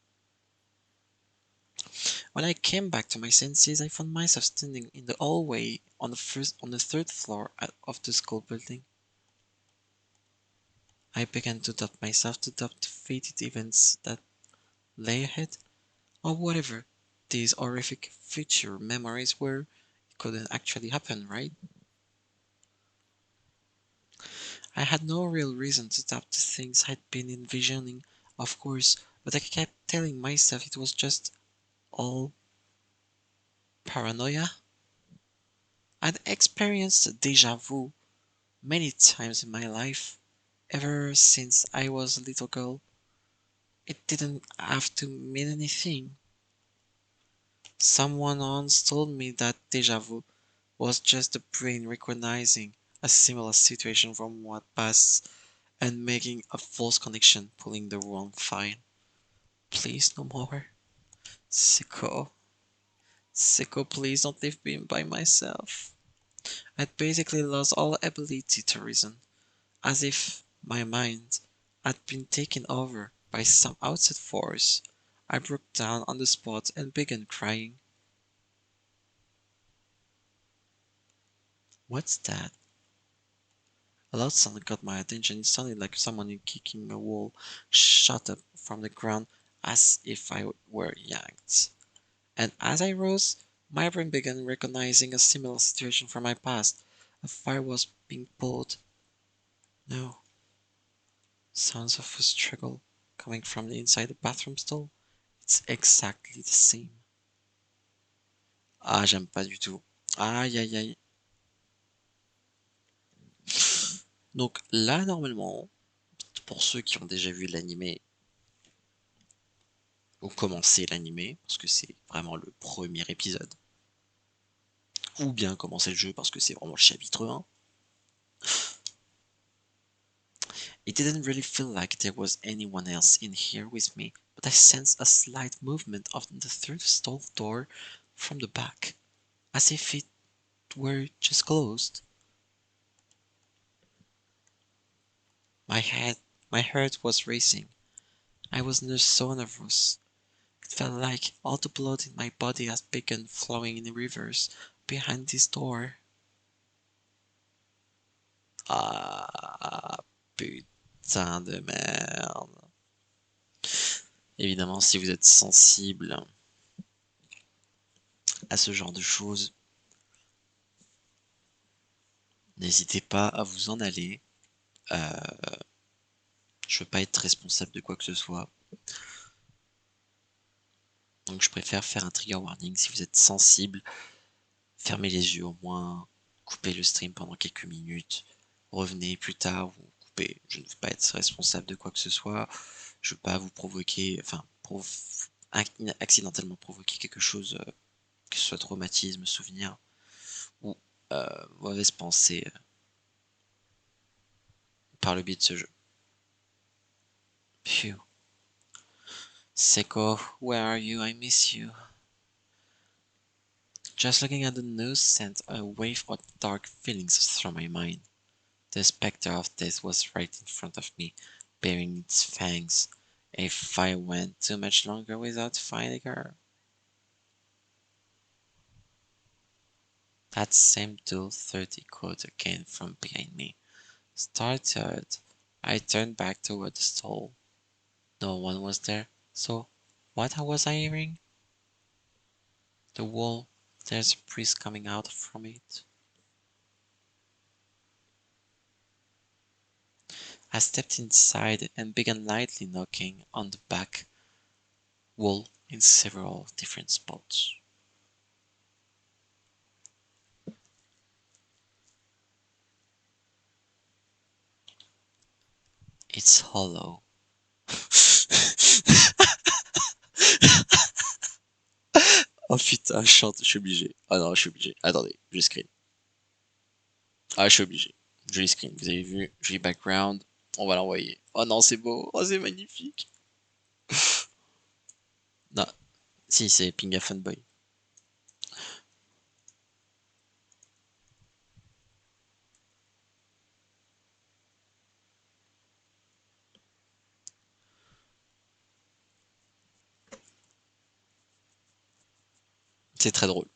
When I came back to my senses, I found myself standing in the hallway on the third floor of the school building. I began to doubt myself, to doubt the fated events that lay ahead, or whatever these horrific future memories were. It couldn't actually happen, right? I had no real reason to doubt the things I'd been envisioning, of course, but I kept telling myself it was just all paranoia. I'd experienced deja vu many times in my life, ever since I was a little girl. It didn't have to mean anything. Someone once told me that deja vu was just the brain recognizing a similar situation from what passed and making a false connection, pulling the wrong file. Please, no more. Sicko. Sicko, please don't leave me by myself. I'd basically lost all ability to reason, as if my mind had been taken over by some outside force. I broke down on the spot and began crying. What's that? A loud sound caught my attention. It sounded like someone kicking a wall shot up from the ground as if I were yanked. And as I rose, my brain began recognizing a similar situation from my past. A fire was being pulled. No. Sounds of a struggle coming from the inside the bathroom stall. It's exactly the same. Ah, j'aime pas du tout. Aïe aïe aïe. Donc là, normalement, pour ceux qui ont déjà vu l'animé ou commencé l'animé, parce que c'est vraiment le premier épisode, ou bien commencer le jeu parce que c'est vraiment le chapitre 1, it didn't really feel like there was anyone else in here with me, but I sensed a slight movement of the third stall door from the back, as if it were just closed. My head, my heart was racing. I was so nervous. It felt like all the blood in my body had begun flowing in rivers behind this door. Ah, putain de merde. Évidemment, si vous êtes sensible à ce genre de choses, n'hésitez pas à vous en aller. Euh, je veux pas être responsable de quoi que ce soit. Donc je préfère faire un trigger warning. Si vous êtes sensible, fermez les yeux au moins, coupez le stream pendant quelques minutes, revenez plus tard ou coupez. Je ne veux pas être responsable de quoi que ce soit. Je veux pas vous provoquer, enfin, accidentellement provoquer quelque chose, que ce soit traumatisme, souvenir ou mauvaise pensée par le biais de ce jeu. Phew. Seko, where are you? I miss you. Just looking at the news sent a wave of dark feelings through my mind. The spectre of death was right in front of me, baring its fangs. If I went too much longer without finding her. That same dull 30 quote again from behind me. Startled, I turned back toward the stall. No one was there, so what was I hearing? The wall, there's a priest coming out from it. I stepped inside and began lightly knocking on the back wall in several different spots. It's hollow. Oh putain, je chante, je suis obligé. Ah non, je suis obligé. Attendez, je screen. Ah, je suis obligé. Joli screen, vous avez vu, joli background. On va l'envoyer. Oh non, c'est beau. Oh, c'est magnifique. Non, si, c'est Pinga Funboy. C'est très drôle.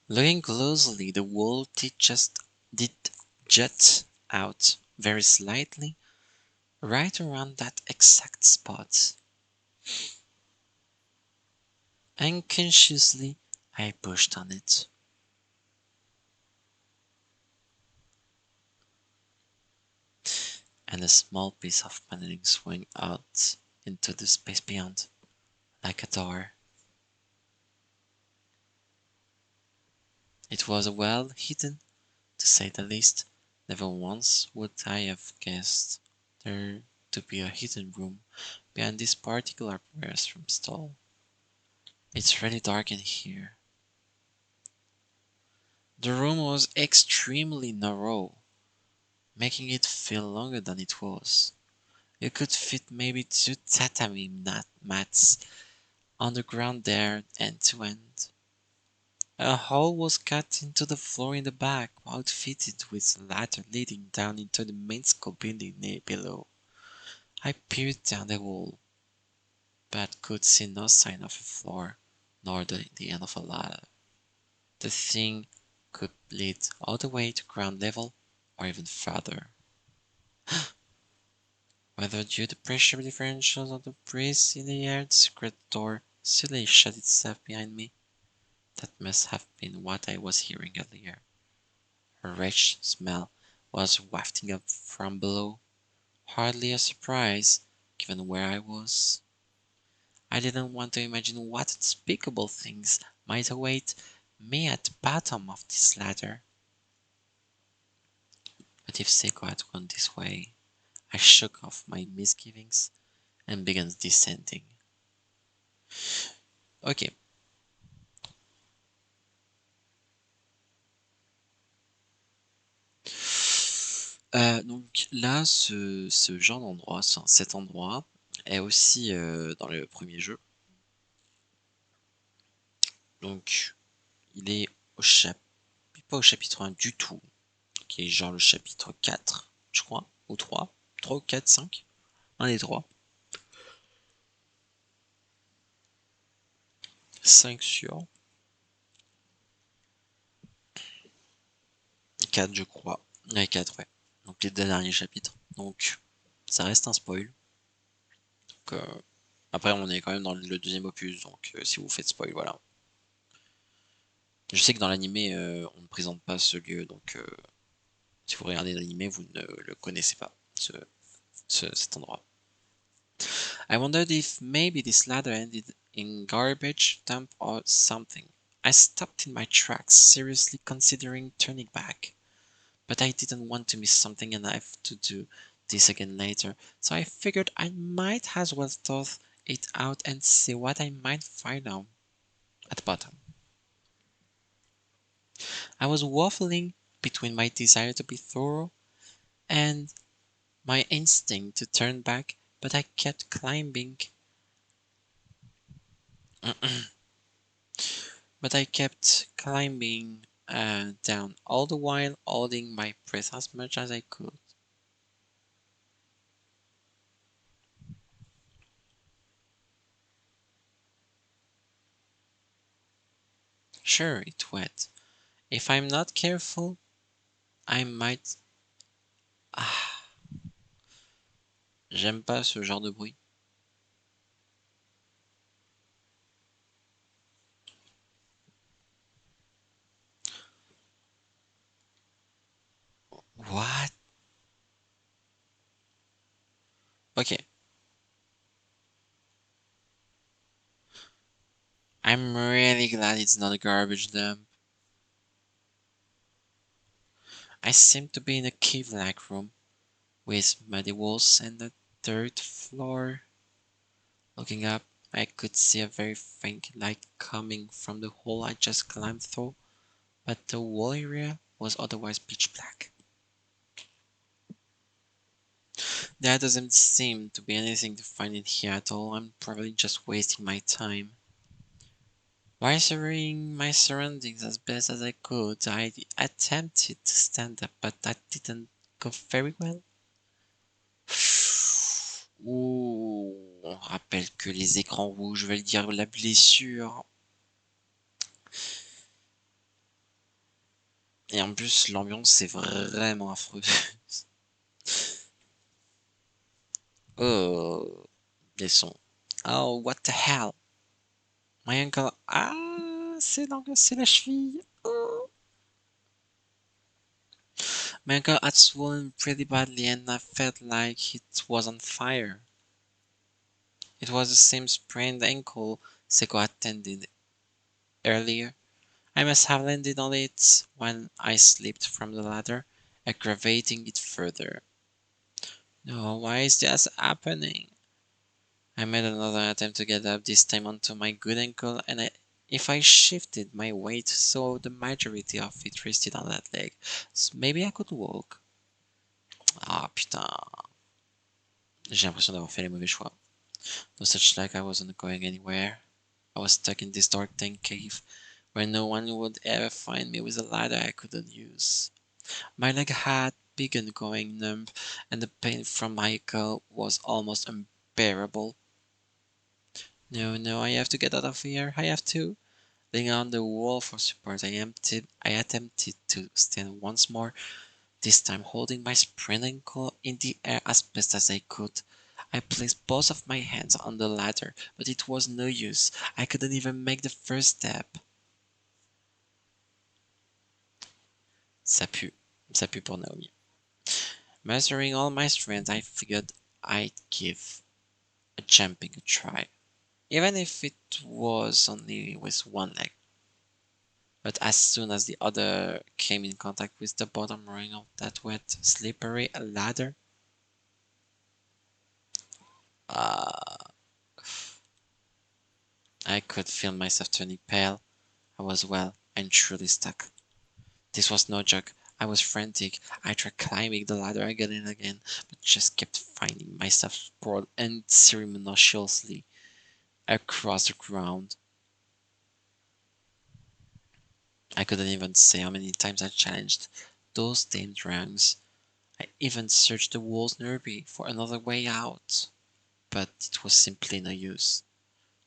Looking closely, the wall did jut out very slightly, right around that exact spot. Unconsciously, I pushed on it. And a small piece of paneling swung out into the space beyond, like a door. It was well hidden, to say the least. Never once would I have guessed there to be a hidden room behind this particular restroom stall. It's really dark in here. The room was extremely narrow, making it feel longer than it was. You could fit maybe two tatami mats on the ground there end to end. A hole was cut into the floor in the back, outfitted with a ladder leading down into the main school building near below. I peered down the hole, but could see no sign of a floor, nor the end of a ladder. The thing could lead all the way to ground level, or even further. Whether due to pressure differentials or the breeze in the air, the secret door slowly shut itself behind me. That must have been what I was hearing earlier. A wretched smell was wafting up from below. Hardly a surprise, given where I was. I didn't want to imagine what unspeakable things might await me at the bottom of this ladder. But if Seiko had gone this way, I shook off my misgivings and began descending. Ok. Donc là, ce genre d'endroit, cet endroit, est aussi dans le premier jeu. Donc, il est pas au chapitre 1 du tout, qui est genre le chapitre 4, je crois, ou 3, 3 ou 4, 5, un des trois. 5 sur 4, je crois. Ouais, 4, ouais. Donc les deux derniers chapitres. Donc, ça reste un spoil. Donc, après, on est quand même dans le deuxième opus, donc si vous faites spoil, voilà. Je sais que dans l'animé, on ne présente pas ce lieu, donc si vous regardez l'animé, vous ne le connaissez pas, cet endroit. I wondered if maybe this ladder ended in garbage dump or something. I stopped in my tracks, seriously considering turning back. But I didn't want to miss something and I have to do this again later, so I figured I might as well thought it out and see what I might find out at the bottom. I was waffling between my desire to be thorough and my instinct to turn back, but I kept climbing. But I kept climbing down, all the while holding my breath as much as I could. Sure, it wet. If I'm not careful, I might. Ah, j'aime pas ce genre de bruit. What? Okay, I'm really glad it's not a garbage dump. I seem to be in a cave-like room with muddy walls and a dirt floor. Looking up, I could see a very faint light coming from the hole I just climbed through, but the whole area was otherwise pitch black. There doesn't seem to be anything to find in here at all. I'm probably just wasting my time. While surveying my surroundings as best as I could, I attempted to stand up, but that didn't go very well. Ouh, on rappelle que les écrans rouges veulent dire la blessure. Et en plus, l'ambiance est vraiment affreuse. Oh, les sons. Oh, what the hell? My ankle. Ah, c'est la cheville. Oh. My ankle had swollen pretty badly and I felt like it was on fire. It was the same sprained ankle Seiko attended earlier. I must have landed on it when I slipped from the ladder, aggravating it further. No, why is this happening? I made another attempt to get up, this time onto my good ankle, and if I shifted my weight so the majority of it rested on that leg, so maybe I could walk. Ah putain, j'ai l'impression d'avoir fait les mauvais choix. No such luck, I wasn't going anywhere. I was stuck in this dark tank cave, where no one would ever find me with a ladder I couldn't use. My leg had begun going numb, and the pain from my ankle was almost unbearable. No, no, I have to get out of here. I have to. Leaning on the wall for support, I attempted to stand once more, this time holding my sprained ankle in the air as best as I could. I placed both of my hands on the ladder, but it was no use. I couldn't even make the first step. Ça pue. Ça pue pour Naomi. Mastering all my strength, I figured I'd give jumping a try, even if it was only with one leg. But as soon as the other came in contact with the bottom rung of that wet, slippery ladder, uh, I could feel myself turning pale. I was well and truly stuck. This was no joke. I was frantic. I tried climbing the ladder again and again, but just kept finding myself sprawled unceremoniously across the ground. I couldn't even say how many times I challenged those damned rungs. I even searched the walls nearby for another way out, but it was simply no use.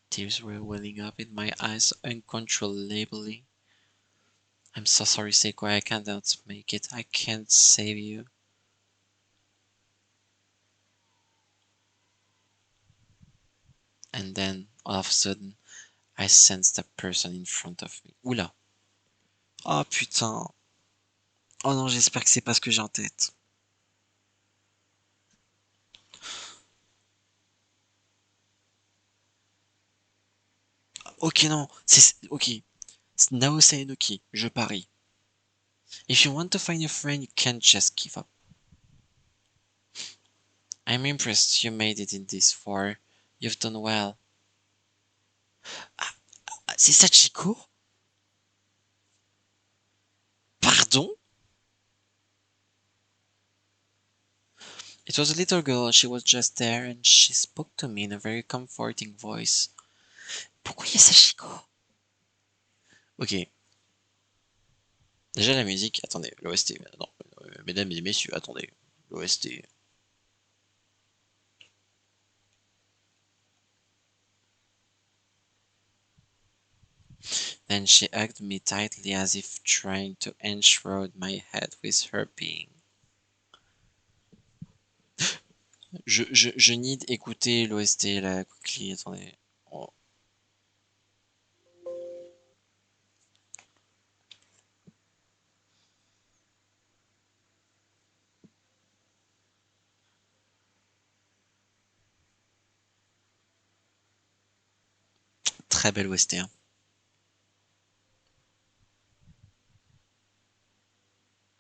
Tears were welling up in my eyes uncontrollably. I'm so sorry, Seiko, I cannot make it. I can't save you. And then, all of a sudden, I sensed a person in front of me. Oula. Oh putain. Oh non, j'espère que c'est pas ce que j'ai en tête. Ok, non. Ok. C'est Naose Enoki. Je parie. If you want to find your friend, you can't just give up. I'm impressed you made it in this far. You've done well. Ah, c'est Sachiko? Pardon? It was a little girl, she was just there and she spoke to me in a very comforting voice. Pourquoi il y a Sachiko? Ok, déjà la musique, attendez, l'OST, non, mesdames et messieurs, attendez, l'OST. Then she hugged me tightly as if trying to enshroud my head with her being. Je need écouter l'OST là, quickly, attendez. Oh, très belle OST, hein.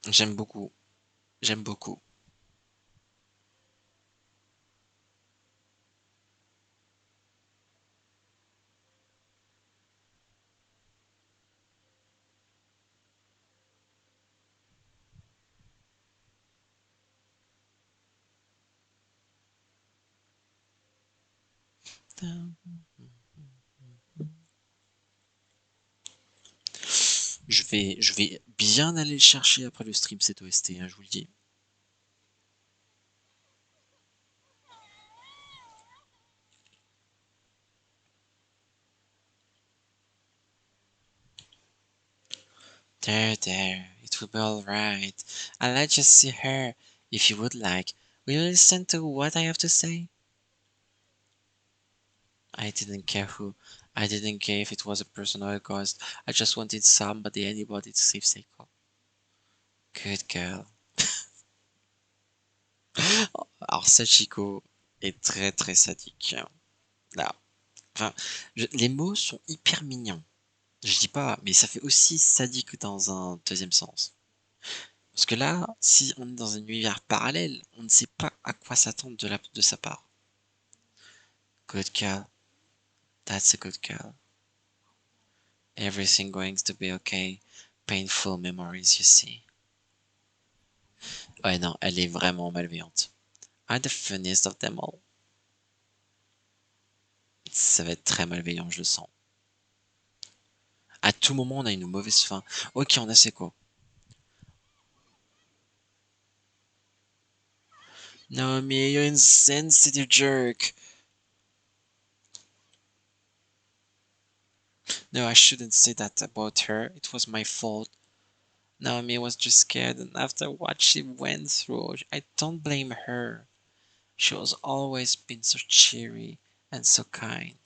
J'aime beaucoup, j'aime beaucoup. Je vais bien aller le chercher après le stream cet OST, hein, je vous le dis. There, it will be alright. I'll let you see her, if you would like. Will you listen to what I have to say? I didn't care who. I didn't care if it was a person or a ghost. I just wanted somebody, anybody to save Seiko. Good girl. Alors Sachiko est très très sadique. Là. Enfin, les mots sont hyper mignons. Je dis pas, mais ça fait aussi sadique dans un deuxième sens. Parce que là, si on est dans un univers parallèle, on ne sait pas à quoi s'attendre de sa part. Good girl. That's a good girl. Everything going to be okay. Painful memories, you see. Ouais, non, elle est vraiment malveillante. I'm the funniest of them all. Ça va être très malveillant, je le sens. À tout moment, on a une mauvaise fin. Ok, on a c'est quoi? No, me, you're insensitive jerk. No, I shouldn't say that about her. It was my fault. Naomi was just scared, and after what she went through, I don't blame her. She has always been so cheery and so kind.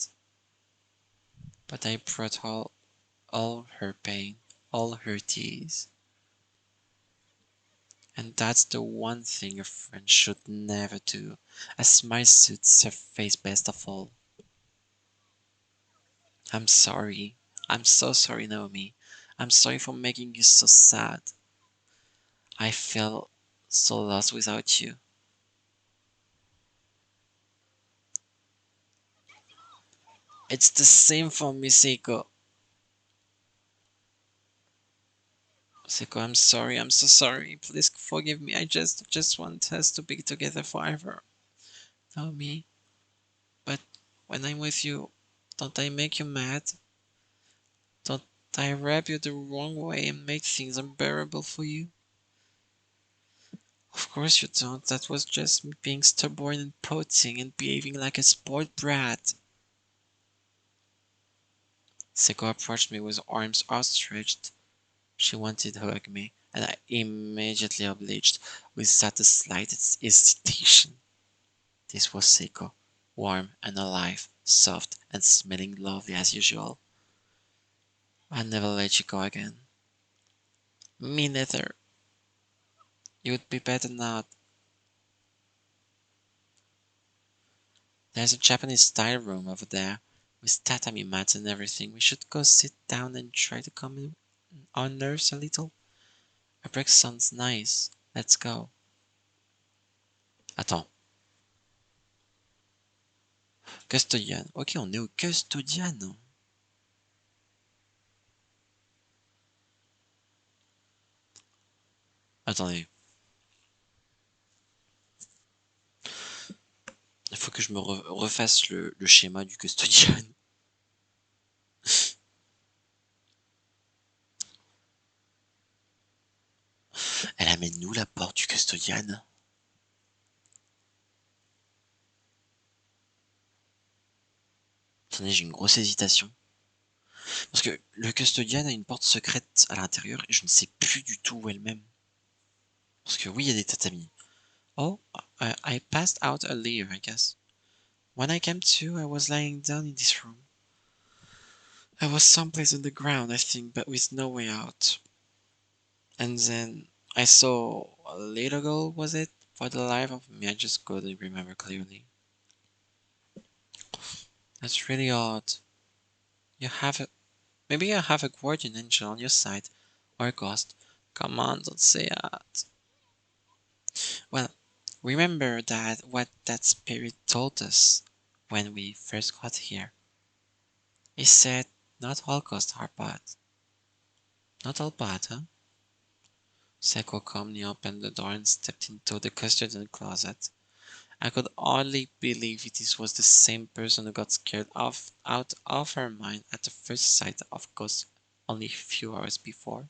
But I brought all her pain, all her tears. And that's the one thing a friend should never do. A smile suits her face best of all. I'm sorry. I'm so sorry, Naomi. I'm sorry for making you so sad. I felt so lost without you. It's the same for me, Seiko. Seiko, I'm sorry. I'm so sorry. Please forgive me. I just want us to be together forever. Naomi, but when I'm with you, don't I make you mad? Don't I rub you the wrong way and make things unbearable for you? Of course you don't. That was just me being stubborn and pouting and behaving like a spoiled brat. Seiko approached me with arms outstretched. She wanted to hug me, and I immediately obliged, without the slightest hesitation. This was Seiko, warm and alive, soft and smelling lovely as usual. I'll never let you go again. Me neither. You'd be better not. There's a Japanese style room over there, with tatami mats and everything. We should go sit down and try to calm our nerves a little. A break sounds nice. Let's go. Attends. Custodian. Ok, on est au custodian. Attendez. Il faut que je me refasse le schéma du custodian. Elle amène où la porte du custodian? Attendez, j'ai une grosse hésitation. Parce que le custodian a une porte secrète à l'intérieur et je ne sais plus du tout où elle mène. Parce que oui, il y a des tatamis. Oh, I passed out earlier, I guess. When I came to, I was lying down in this room. I was someplace on the ground, I think, but with no way out. And then I saw a little girl, was it? For the life of me, I just couldn't remember clearly. That's really odd. You have a... Maybe you have a guardian angel on your side. Or a ghost. Come on, don't say that. Well, remember that what that spirit told us when we first got here. He said, not all ghosts are bad. Not all bad, huh? Seiko calmly opened the door and stepped into the custodian closet. I could hardly believe this was the same person who got scared out of her mind at the first sight of ghosts only a few hours before.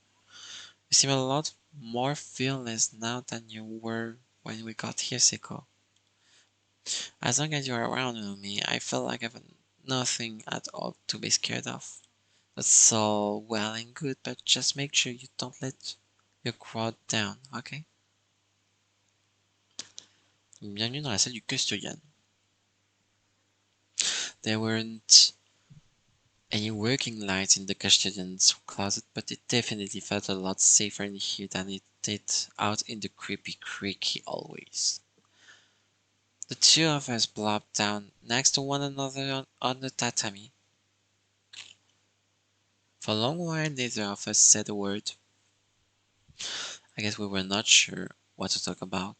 You seem a lot more fearless now than you were when we got here, Seiko. As long as you're around with me, I feel like I've nothing at all to be scared of. That's all well and good, but just make sure you don't let your guard down, okay? Bienvenue dans la salle du custodian. There weren't any working lights in the custodian's closet, but it definitely felt a lot safer in here than it did out in the creepy creaky hallways. The two of us plopped down next to one another on the tatami. For a long while neither of us said a word. I guess we were not sure what to talk about.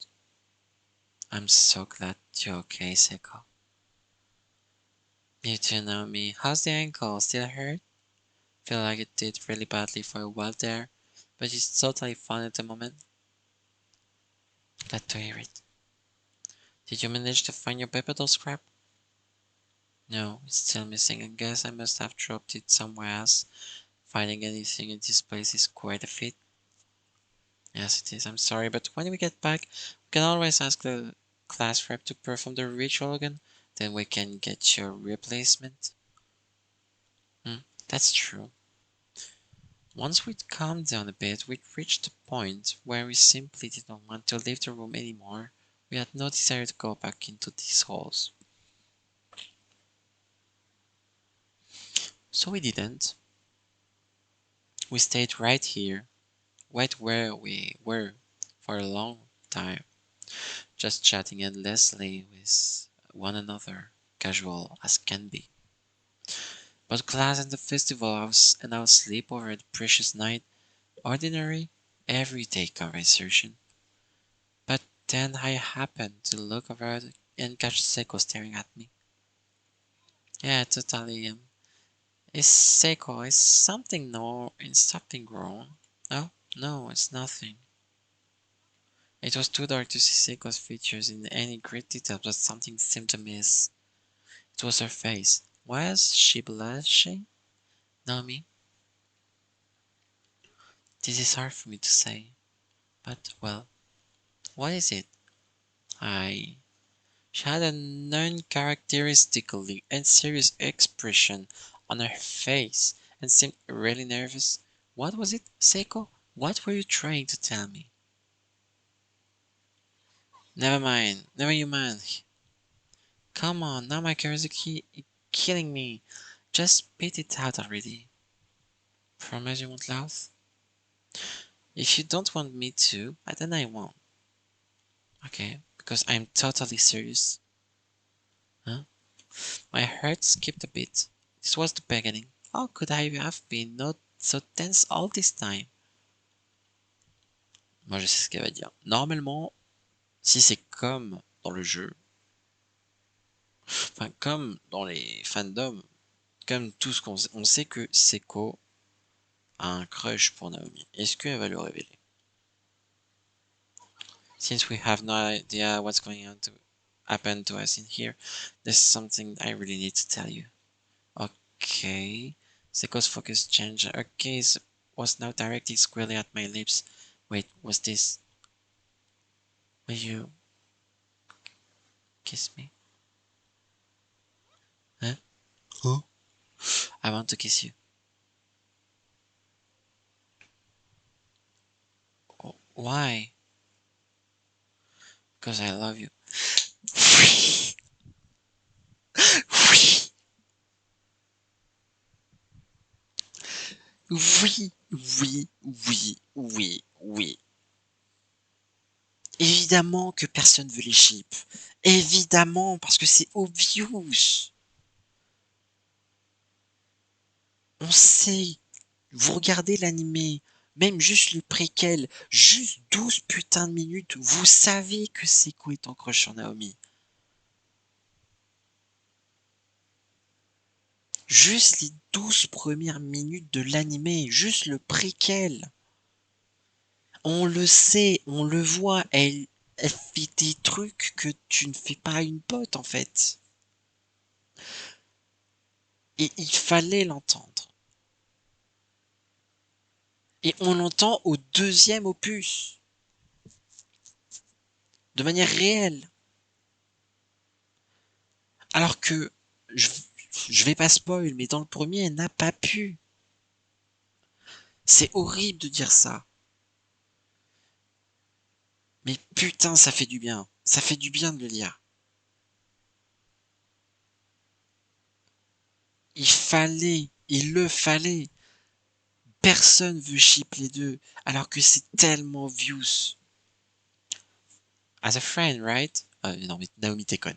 I'm so glad you're okay, Seiko. You too, Naomi. How's the ankle? Still hurt? Feel like it did really badly for a while there, but it's totally fine at the moment. Glad to hear it. Did you manage to find your paper doll scrap? No, it's still missing. I guess I must have dropped it somewhere else. Finding anything in this place is quite a feat. Yes, it is. I'm sorry, but when we get back, we can always ask the class rep to perform the ritual again. Then we can get your replacement. That's true. Once we'd calmed down a bit, we'd reached a point where we simply didn't want to leave the room anymore. We had no desire to go back into these halls. So we didn't. We stayed right here, right where we were, for a long time, just chatting endlessly with one another, casual as can be. But class and the festival and our sleep over the precious night, ordinary, everyday conversation. But then I happened to look over and catch Seiko staring at me. Yeah, totally. Is Seiko, is something is something wrong? No, no, it's nothing. It was too dark to see Seiko's features in any great detail, but something seemed to miss. It was her face. Was she blushing? No, me. This is hard for me to say. But, well, what is it? I... She had an uncharacteristically and serious expression on her face and seemed really nervous. What was it, Seiko? What were you trying to tell me? Never mind. Never you mind. Come on, now my curiosity is killing me. Just spit it out already. Promise you won't laugh? If you don't want me to, then I won't. Okay, because I'm totally serious. Huh? My heart skipped a bit. This was the beginning. How could I have been not so tense all this time? Moi, je sais ce qu'elle va dire. Normalement, si c'est comme dans le jeu, enfin, comme dans les fandoms, comme tout ce on sait que Seiko a un crush pour Naomi. Est-ce qu'elle va le révéler? Since we have no idea what's going on happened to us in here. There's something I really need to tell you. Okay. Seiko's focus changed. Her gaze was now directed squarely at my lips. Wait, was this... Will you kiss me? Huh? Huh? I want to kiss you. Oh, why? Because I love you. Oui, oui, oui, oui, oui. Évidemment que personne veut les chips. Évidemment, parce que c'est obvious. On sait. Vous regardez l'animé, même juste le préquel, juste 12 putains de minutes, vous savez que Seiko est en crush sur Naomi. Juste les 12 premières minutes de l'animé, juste le préquel. On le sait, on le voit, elle fait des trucs que tu ne fais pas à une pote en fait. Et il fallait l'entendre. Et on l'entend au deuxième opus. De manière réelle. Alors que, je, je vais pas spoil, mais dans le premier, elle n'a pas pu. C'est horrible de dire ça. Mais putain, ça fait du bien. Ça fait du bien de le lire. Il le fallait. Personne veut ship les deux, alors que c'est tellement views. As a friend, right? Non, mais Naomi, t'es conne.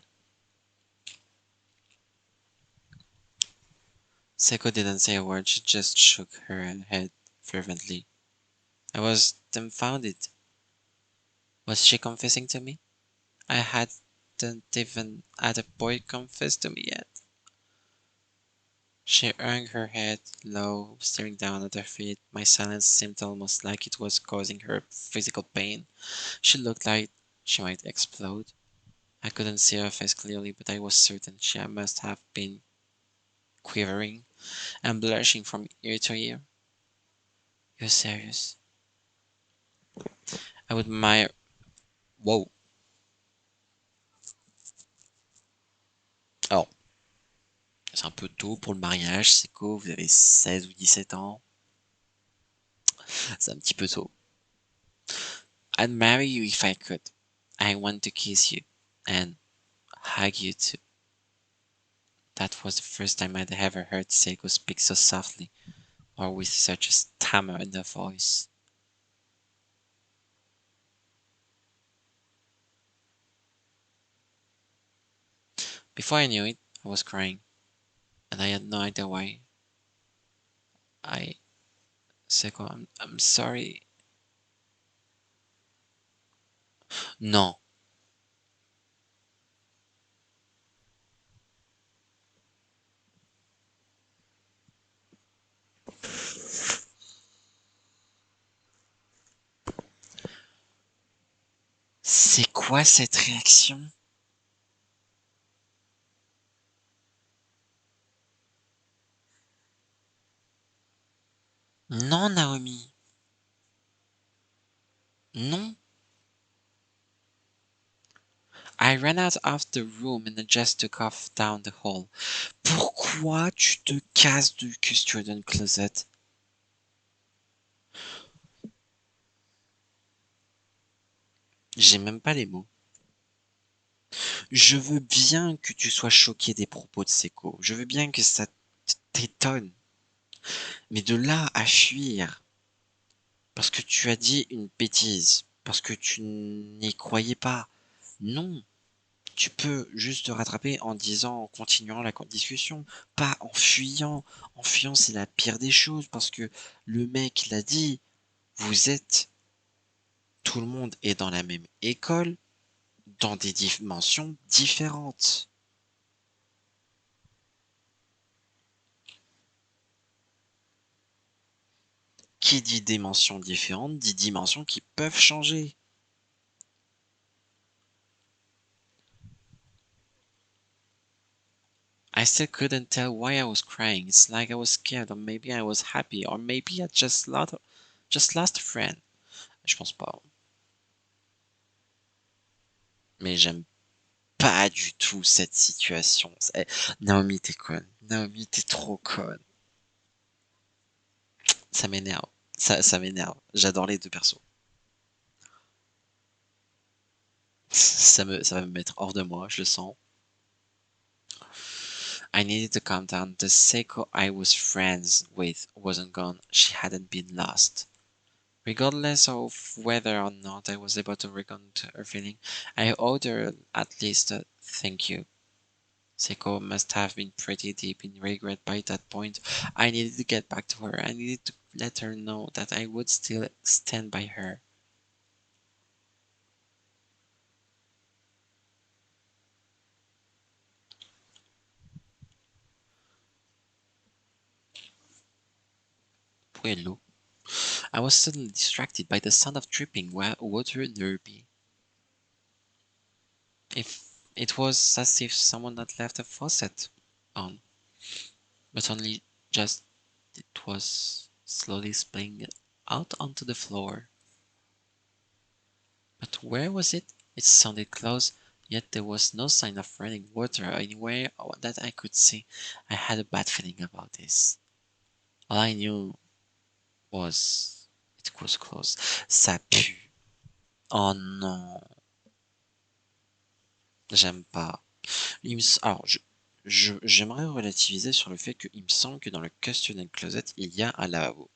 Seiko didn't say a word, she just shook her head fervently. I was dumbfounded. Was she confessing to me? I hadn't even had a boy confess to me yet. She hung her head low, staring down at her feet. My silence seemed almost like it was causing her physical pain. She looked like she might explode. I couldn't see her face clearly, but I was certain she must have been quivering and blushing from ear to ear. You're serious? I would admire. Wow. Alors, c'est un peu tôt pour le mariage, c'est quoi? Vous avez 16 ou 17 ans? C'est un petit peu tôt. I'd marry you if I could. I want to kiss you and hug you too. That was the first time I'd ever heard Seiko speak so softly, or with such a stammer in her voice. Before I knew it, I was crying, and I had no idea why. I... Seiko, I'm sorry. Non. C'est quoi cette réaction? Non, Naomi. Non. I ran out of the room and just took off down the hall. Pourquoi tu te casses du custodian closet? J'ai même pas les mots. Je veux bien que tu sois choqué des propos de Seiko. Je veux bien que ça t'étonne. Mais de là à fuir, parce que tu as dit une bêtise, parce que tu n'y croyais pas. Non. Tu peux juste te rattraper en disant, en continuant la discussion, pas en fuyant. En fuyant, c'est la pire des choses, parce que le mec l'a dit, vous êtes, tout le monde est dans la même école, dans des dimensions différentes. Qui dit dimensions différentes, dit dimensions qui peuvent changer. I still couldn't tell why I was crying. It's like I was scared, or maybe I was happy, or maybe I just lost a friend. Je pense pas. Mais j'aime pas du tout cette situation. Naomi, t'es conne. Naomi, t'es trop conne. Ça m'énerve. Ça m'énerve. J'adore les deux persos. Ça va me mettre hors de moi, je le sens. I needed to calm down. The Seiko I was friends with wasn't gone. She hadn't been lost. Regardless of whether or not I was able to recount her feeling, I owed her at least a thank you. Seiko must have been pretty deep in regret by that point. I needed to get back to her. I needed to let her know that I would still stand by her. Puello. I was suddenly distracted by the sound of dripping water nearby. If it was as if someone had left a faucet on, but only just it was slowly spilling out onto the floor. But where was it? It sounded close, yet there was no sign of running water anywhere that I could see. I had a bad feeling about this. All I knew was it was close. Ça pue. Oh non, j'aime pas. Alors, j'aimerais relativiser sur le fait qu'il me semble que dans le questionnaire closet, il y a un lavabo.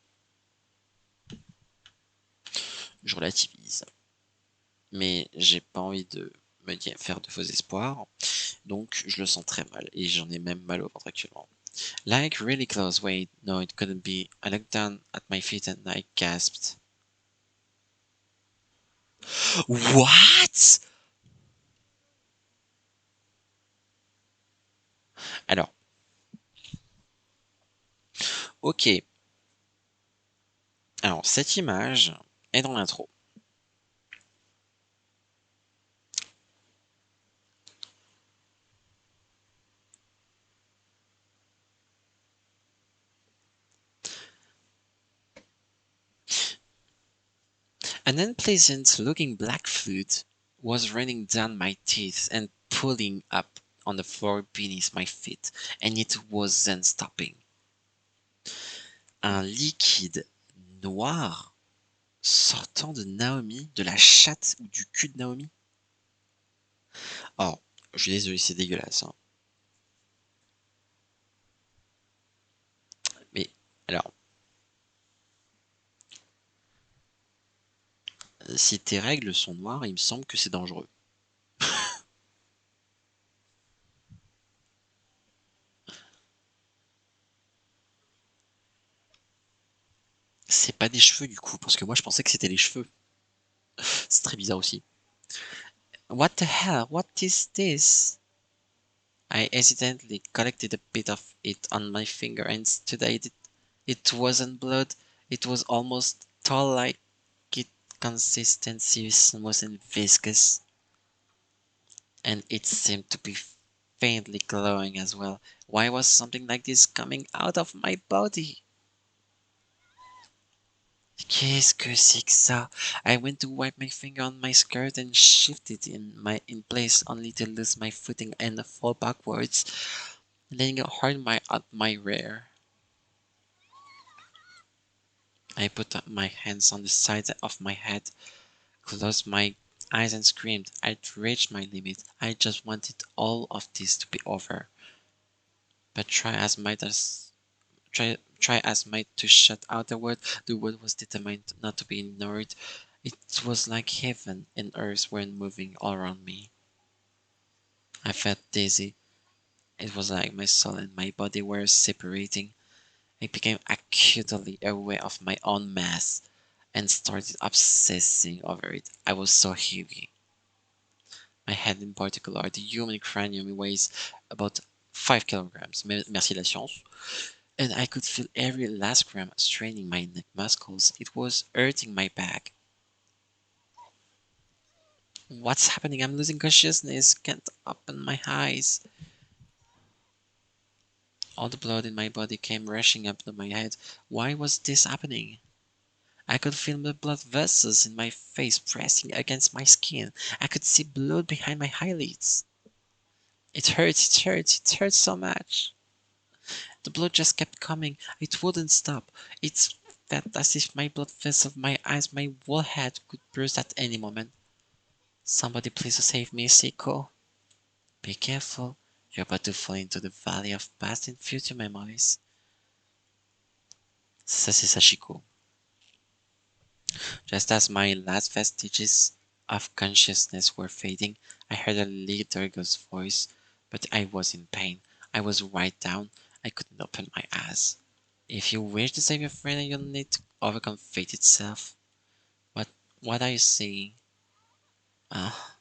Je relativise. Mais j'ai pas envie de faire de faux espoirs, donc je le sens très mal, et j'en ai même mal au ventre actuellement. Like really close, wait, no, it couldn't be. I looked down at my feet and I gasped. What? Alors, ok. Alors, cette image est dans l'intro. An unpleasant looking black fluid was running down my teeth and pulling up on the floor beneath my feet, and it wasn't stopping. Un liquide noir sortant de Naomi, de la chatte ou du cul de Naomi. Oh, je suis désolé, c'est dégueulasse, hein. Mais alors, si tes règles sont noires, il me semble que c'est dangereux. C'est pas des cheveux du coup, parce que moi je pensais que c'était les cheveux. C'est très bizarre aussi. What the hell? What is this? I hesitantly collected a bit of it on my finger and studied it. It wasn't blood. It was almost tall-like. Its consistency smooth and viscous, and it seemed to be faintly glowing as well. Why was something like this coming out of my body? Qu'est-ce que c'est que ça? I went to wipe my finger on my skirt and shifted in place only to lose my footing and fall backwards, laying hard at my rear. I put my hands on the sides of my head, closed my eyes and screamed. I'd reached my limit. I just wanted all of this to be over. But try as might to shut out the word was determined not to be ignored. It was like heaven and earth were moving all around me. I felt dizzy. It was like my soul and my body were separating. I became acutely aware of my own mass and started obsessing over it. I was so heavy. My head in particular, the human cranium weighs about 5 kilograms. Merci la science. And I could feel every last gram straining my neck muscles. It was hurting my back. What's happening? I'm losing consciousness. Can't open my eyes. All the blood in my body came rushing up to my head. Why was this happening? I could feel the blood vessels in my face pressing against my skin. I could see blood behind my eyelids. It hurt so much. The blood just kept coming. It wouldn't stop. It felt as if my blood vessels, my eyes, my whole head could burst at any moment. Somebody please save me, Seiko. Be careful. You're about to fall into the valley of past and future memories. Ça, c'est Sachiko. Just as my last vestiges of consciousness were fading, I heard a little girl's voice, but I was in pain. I was right down. I couldn't open my eyes. If you wish to save your friend, you'll need to overcome fate itself. What what are you saying? Ah,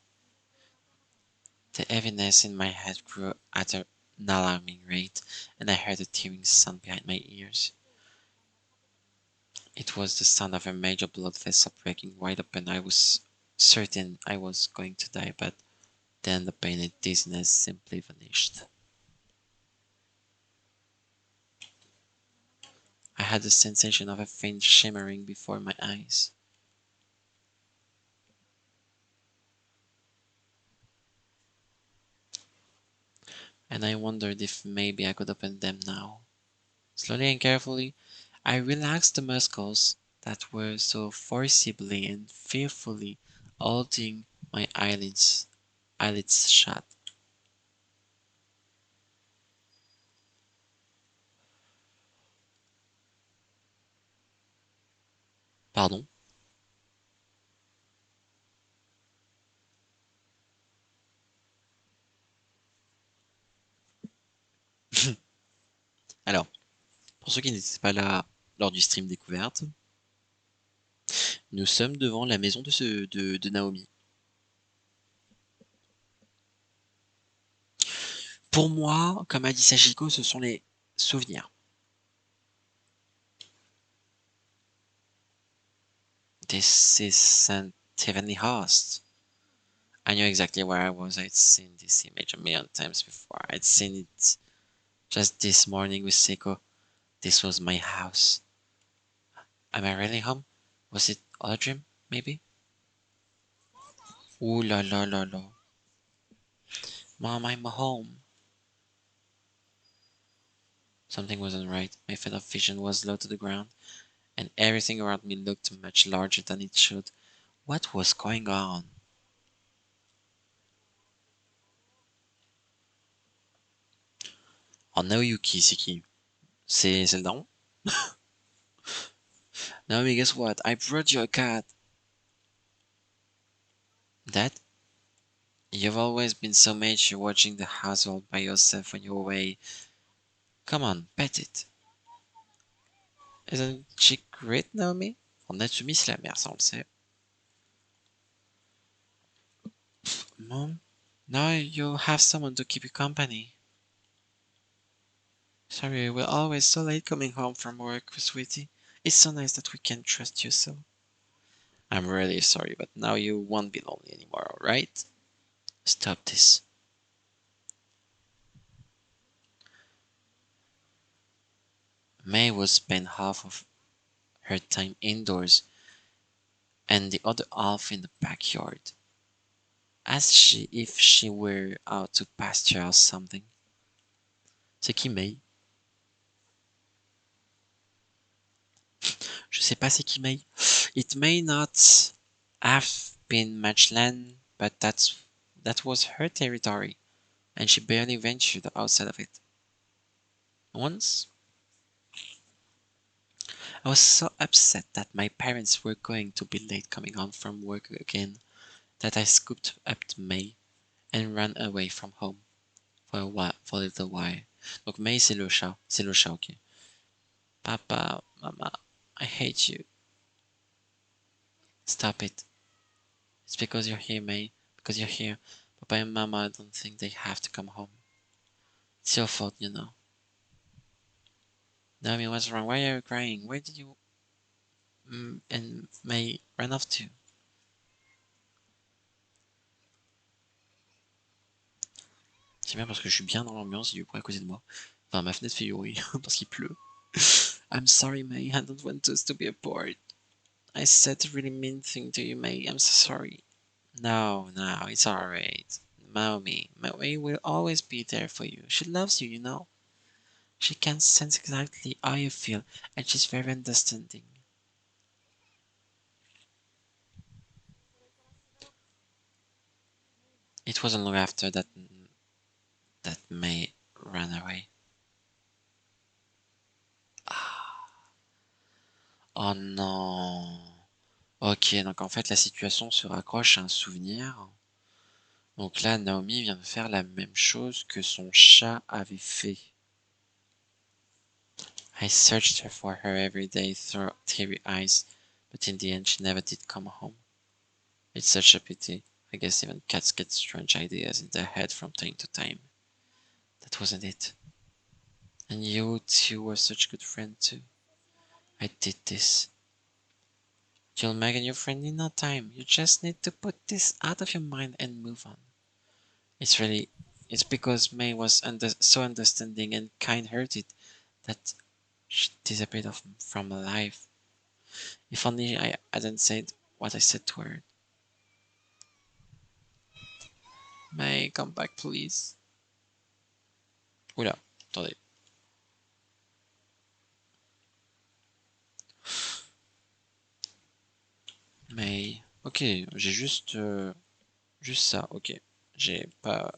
the heaviness in my head grew at an alarming rate, and I heard a tearing sound behind my ears. It was the sound of a major blood vessel breaking wide open. I was certain I was going to die, but then the pain and dizziness simply vanished. I had the sensation of a faint shimmering before my eyes, and I wondered if maybe I could open them now. Slowly and carefully, I relaxed the muscles that were so forcibly and fearfully holding my eyelids shut. Pardon. Alors, pour ceux qui n'étaient pas là lors du stream découverte, nous sommes devant la maison de Naomi. Pour moi, comme a dit Sachiko, ce sont les souvenirs. This isn't heavenly host. I knew exactly where I was. I'd seen this image a million times before. I'd seen it just this morning with Seiko. This was my house. Am I really home? Was it all a dream, maybe? Ooh la la la la. Mom, I'm home. Something wasn't right. My field of vision was low to the ground, and everything around me looked much larger than it should. What was going on? Oh no, Yuki, Siki. C'est le daron? Naomi, guess what? I brought you a cat. Dad, you've always been so mature watching the household by yourself when you're away. Come on, pet it. Isn't she great, Naomi? On Natsumi, c'est la mère, ça on le sait. Mom, now you have someone to keep you company. Sorry, we're always so late coming home from work, sweetie. It's so nice that we can trust you so. I'm really sorry, but now you won't be lonely anymore, alright? Stop this. May would spend half of her time indoors and the other half in the backyard, as if she were out to pasture or something. C'est qui May? Je sais pas c'est qui May. It may not have been much land, but that was her territory, and she barely ventured outside of it. Once, I was so upset that my parents were going to be late coming home from work again that I scooped up May and ran away from home for a little while. Donc May c'est le chat, ok. Papa, Mama, I hate you. Stop it. It's because you're here, May. Because you're here. Papa and Mama, I don't think they have to come home. It's your fault, you know. Naomi, what's wrong? Why are you crying? Where did you and May run off to? C'est bien parce que je suis bien dans l'ambiance et du coup à côté de moi. Enfin, ma fenêtre fait oui, parce qu'il pleut. I'm sorry, May. I don't want us to be apart. I said a really mean thing to you, May. I'm so sorry. No, no, it's alright. May will always be there for you. She loves you, you know. She can sense exactly how you feel, and she's very understanding. It wasn't long after that May ran away. Oh non. Ok, donc en fait la situation se raccroche à un souvenir. Donc là, Naomi vient de faire la même chose que son chat avait fait. I searched for her every day through teary eyes, but in the end she never did come home. It's such a pity. I guess even cats get strange ideas in their head from time to time. That wasn't it. And you two were such a good friend too. I did this. You'll make a new friend in no time. You just need to put this out of your mind and move on. It's really, it's because May was so understanding and kind-hearted that she disappeared from my life. If only I hadn't said what I said to her. May, come back, please. Oula, attendez. May, ok, j'ai juste ça, ok. J'ai pas.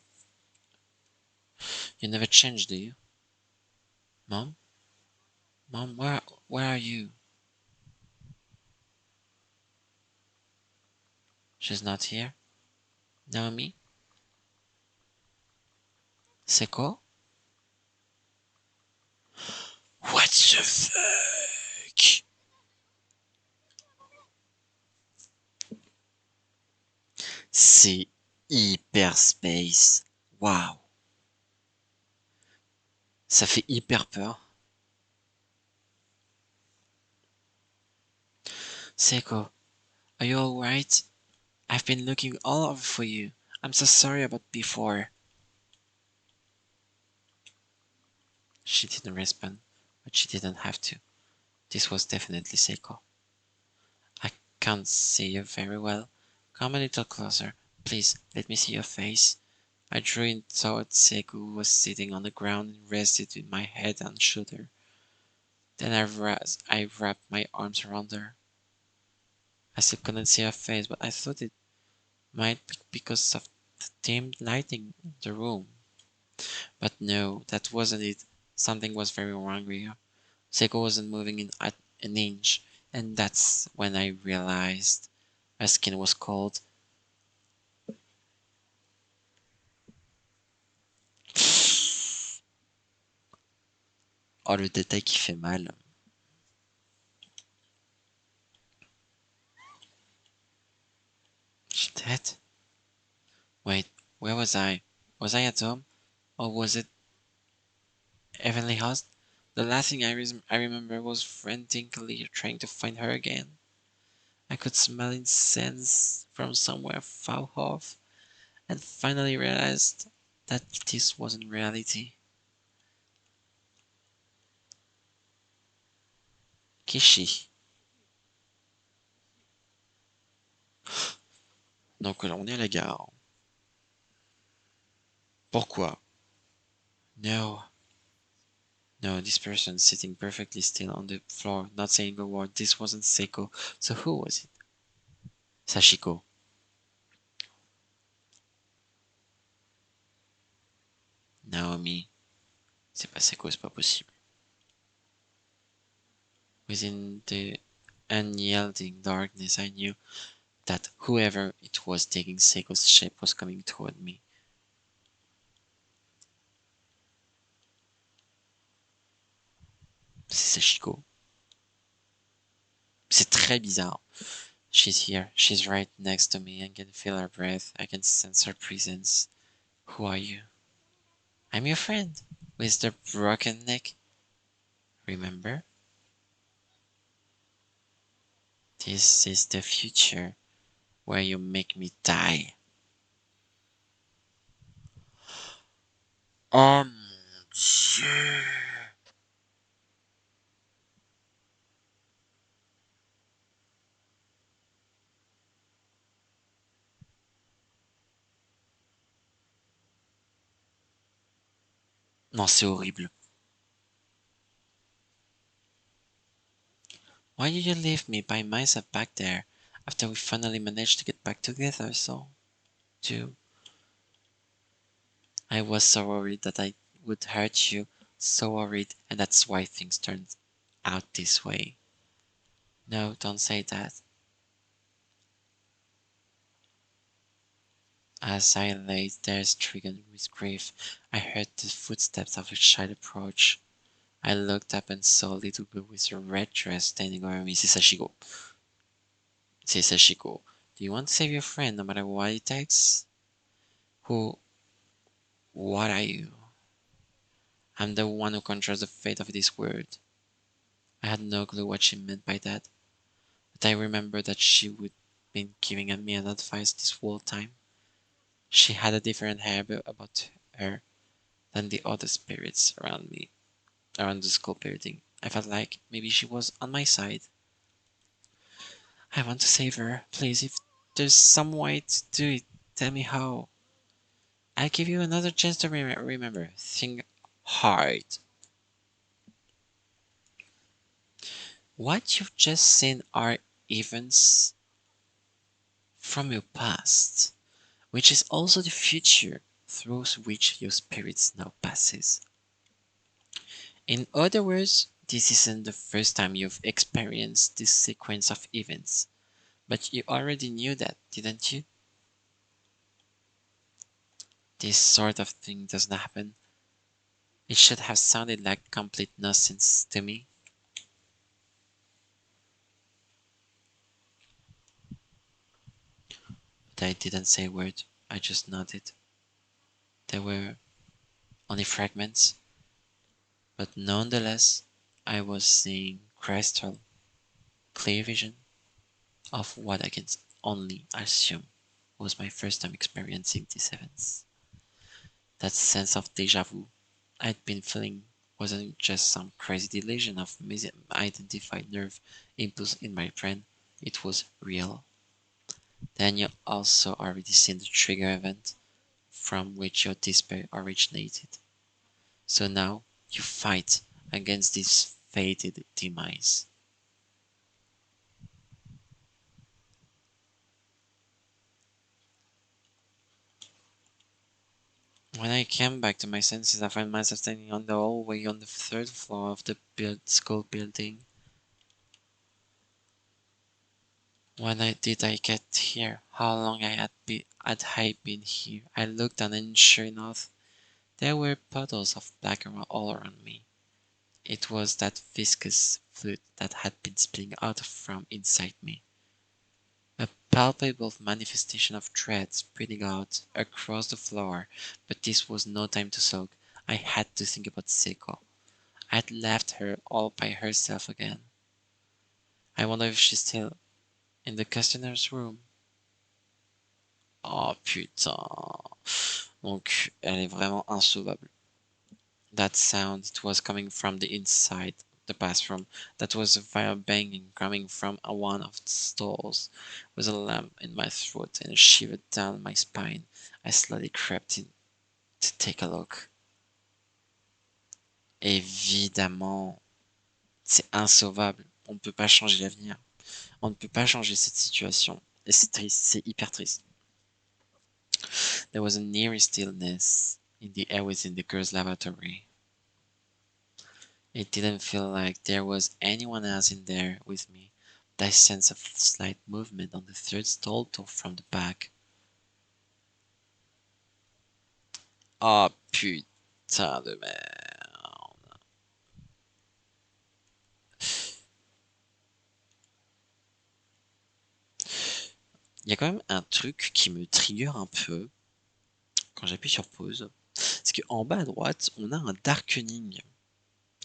You never changed, do you? Mom? Mom, where are you? She's not here. Naomi? Seko? What the fuck? C'est hyper space. Waouh. Ça fait hyper peur. Seko, are you alright? I've been looking all over for you. I'm so sorry about before. She didn't respond, but she didn't have to. This was definitely Seiko. I can't see you very well. Come a little closer. Please, let me see your face. I drew in toward Seiko, who was sitting on the ground and rested with my head and shoulder. Then I wrapped my arms around her. I still couldn't see her face, but I thought it might be because of the dim lighting in the room. But no, that wasn't it. Something was very wrong with her. Seiko wasn't moving in at an inch, and that's when I realized her skin was cold. Oh, le détail qui fait mal. She dead? Wait, where was I? Was I at home? Or was it Heavenly Host? The last thing I remember was frantically trying to find her again. I could smell incense from somewhere far off, and finally realized that this wasn't reality. Kishi. Donc là, on est à la gare. Pourquoi? No. No, this person sitting perfectly still on the floor, not saying a word. This wasn't Seiko. So who was it? Sashiko. Naomi. C'est pas Seiko, c'est pas possible. Within the unyielding darkness, I knew that whoever it was taking Seiko's shape was coming toward me. C'est Sashiko. C'est très bizarre. She's here. She's right next to me. I can feel her breath. I can sense her presence. Who are you? I'm your friend with the broken neck. Remember? This is the future where you make me die. Oh mon Dieu! Non, c'est horrible. Why did you leave me by myself back there after we finally managed to get back together? So, too. I was so worried that I would hurt you, so worried, and that's why things turned out this way. No, don't say that. As I lay there stricken with grief, I heard the footsteps of a child approach. I looked up and saw a little girl with a red dress standing over me. C'est Sachiko. C'est Sachiko. Do you want to save your friend no matter what it takes? Who? What are you? I'm the one who controls the fate of this world. I had no clue what she meant by that, but I remembered that she would been giving me an advice this whole time. She had a different hair about her than the other spirits around me, around the school building. I felt like maybe she was on my side. I want to save her. Please, if there's some way to do it, tell me how. I'll give you another chance to remember. Think hard. What you've just seen are events from your past, which is also the future through which your spirit now passes. In other words, this isn't the first time you've experienced this sequence of events, but you already knew that, didn't you? This sort of thing doesn't happen. It should have sounded like complete nonsense to me. But I didn't say a word, I just nodded. There were only fragments, but nonetheless, I was seeing crystal clear vision of what I can only assume was my first time experiencing these events. That sense of deja vu I'd been feeling wasn't just some crazy delusion of misidentified nerve impulse in my brain, it was real. Then you also already seen the trigger event from which your despair originated. So now you fight against this fated demise. When I came back to my senses, I found myself standing on the hallway on the third floor of the school building. When did I get here? How long had I been here? I looked down and sure enough, there were puddles of black all around me. It was that viscous fluid that had been spilling out from inside me. A palpable manifestation of dread spreading out across the floor, but this was no time to sulk. I had to think about Seiko. I'd left her all by herself again. I wonder if she's still in the customer's room. Oh putain. Donc, elle est vraiment insauvable. That sound, it was coming from the inside the bathroom. That was a violent banging coming from one of the stalls, with a lump in my throat and a shiver down my spine. I slowly crept in to take a look. Évidemment, c'est insauvable. On ne peut pas changer l'avenir. On ne peut pas changer cette situation. Et c'est triste, c'est hyper triste. There was an eerie stillness in the air within the girls' lavatory. It didn't feel like there was anyone else in there with me, but I sensed a slight movement on the third stall door from the back. Oh putain de merde. Il y a quand même un truc qui me trigger un peu quand j'appuie sur pause. C'est qu'en bas à droite, on a un darkening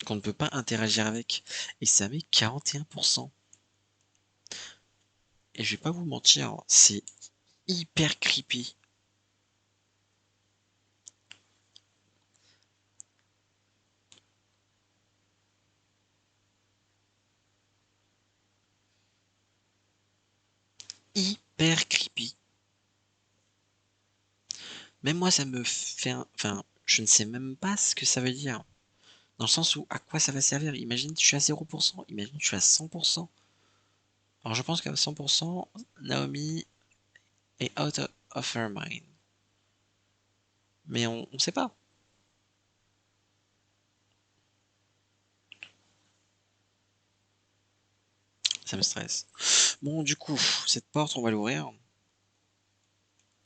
qu'on ne peut pas interagir avec. Et ça met 41%. Et je vais pas vous mentir, c'est hyper creepy. hyper creepy. Même moi, ça me fait enfin, je ne sais même pas ce que ça veut dire. Dans le sens où, à quoi ça va servir? Imagine, je suis à 0%, imagine, je suis à 100%. Alors je pense qu'à 100%, Naomi est out of her mind. Mais on sait pas. Ça me stresse. Bon, du coup, cette porte, on va l'ouvrir.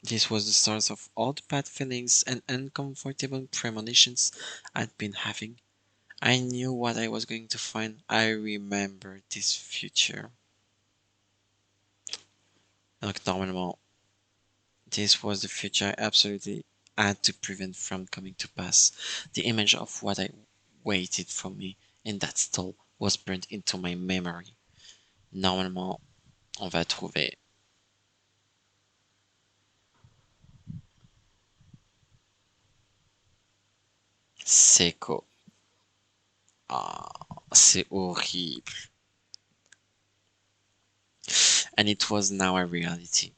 This was the source of all the bad feelings and uncomfortable premonitions I'd been having. I knew what I was going to find. I remembered this future. Donc normalement, this was the future I absolutely had to prevent from coming to pass. The image of what I waited for me in that stall was burned into my memory. Normalement, on va trouver Seiko. Ah, c'est horrible. And it was now a reality.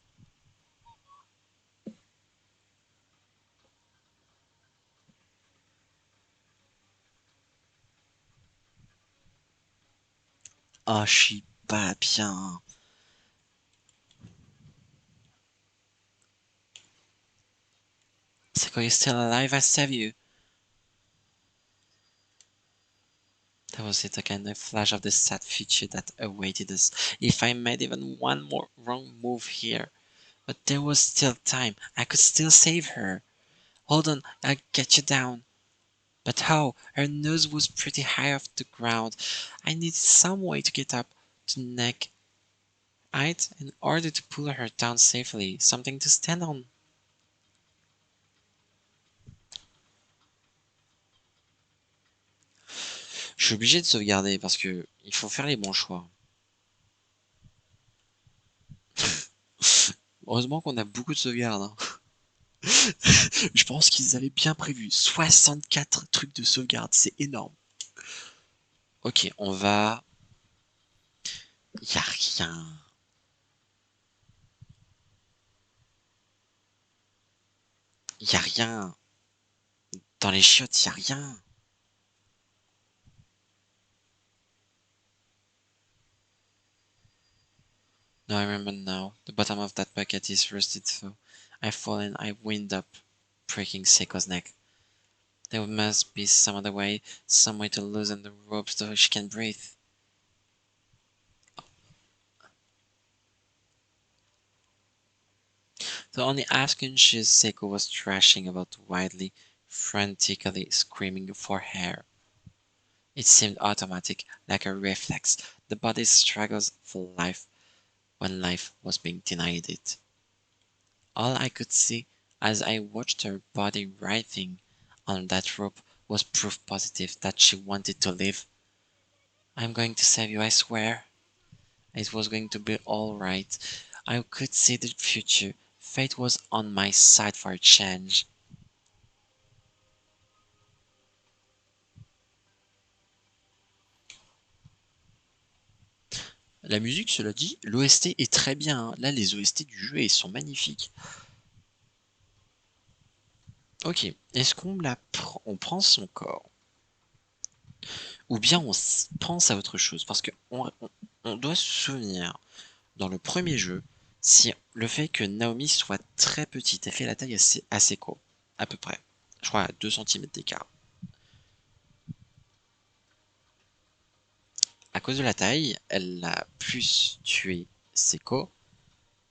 Ah, je suis pas bien. Seiko is still alive, I save you. That was it again, a flash of the sad future that awaited us if I made even one more wrong move here. But there was still time. I could still save her. Hold on, I'll get you down. But how? Her nose was pretty high off the ground. I needed some way to get up to neck height in order to pull her down safely, something to stand on. Je suis obligé de sauvegarder parce que il faut faire les bons choix. Heureusement qu'on a beaucoup de sauvegardes, hein. Je pense qu'ils avaient bien prévu 64 trucs de sauvegarde, c'est énorme. Ok, on va. Y a rien. Y a rien. Dans les chiottes, y a rien. No, I remember now. The bottom of that bucket is rusted through. I fall and I wind up breaking Seiko's neck. There must be some other way, some way to loosen the rope so she can breathe. The only half-conscious Seiko was thrashing about wildly, frantically screaming for air. It seemed automatic, like a reflex. The body struggles for life when life was being denied it. All I could see as I watched her body writhing on that rope was proof positive that she wanted to live. I'm going to save you, I swear. It was going to be all right. I could see the future. Fate was on my side for a change. La musique, cela dit, l'OST est très bien, hein. Là, les OST du jeu, ils sont magnifiques. Ok, est-ce qu'on on prend son corps? Ou bien on pense à autre chose? Parce que on doit se souvenir, dans le premier jeu, si le fait que Naomi soit très petite, elle fait la taille assez courte, à peu près. Je crois à 2 cm d'écart. À cause de la taille, elle a plus tué Seiko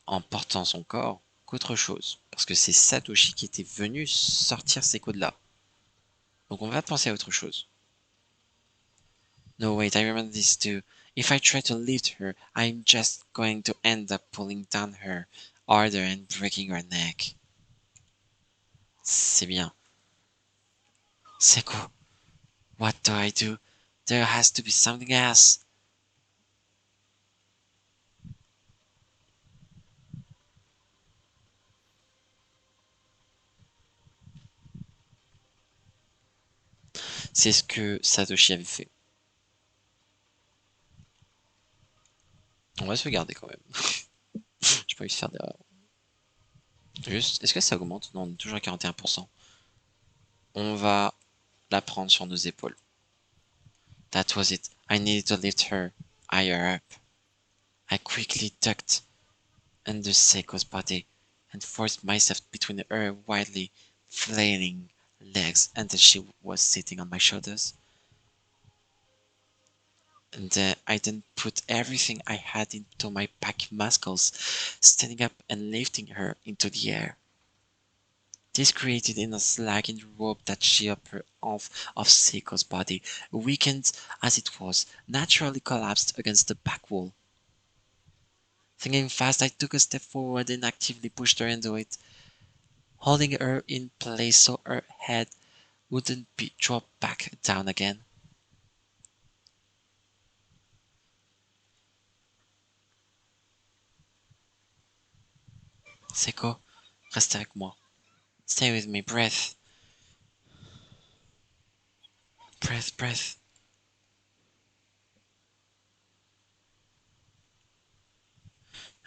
en portant son corps qu'autre chose. Parce que c'est Satoshi qui était venu sortir Seiko de là. Donc on va penser à autre chose. No, wait, I remember this too. If I try to lift her, I'm just going to end up pulling down her harder and breaking her neck. C'est bien. Seiko, what do I do? There has to be something else. C'est ce que Satoshi avait fait. On va se garder quand même. Je Faut juste faire des... Juste, est-ce que ça augmente? Non, on est toujours à 41%. On va la prendre sur nos épaules. That was it. I needed to lift her higher up. I quickly ducked under Seiko's body and forced myself between her wildly flailing legs until she was sitting on my shoulders. And I then put everything I had into my back muscles, standing up and lifting her into the air. This created in a sag in the rope that she upper half of Seiko's body, weakened as it was, naturally collapsed against the back wall. Thinking fast, I took a step forward and actively pushed her into it, holding her in place so her head wouldn't be dropped back down again. Seiko, reste avec moi. Stay with me, breath, breath, breath.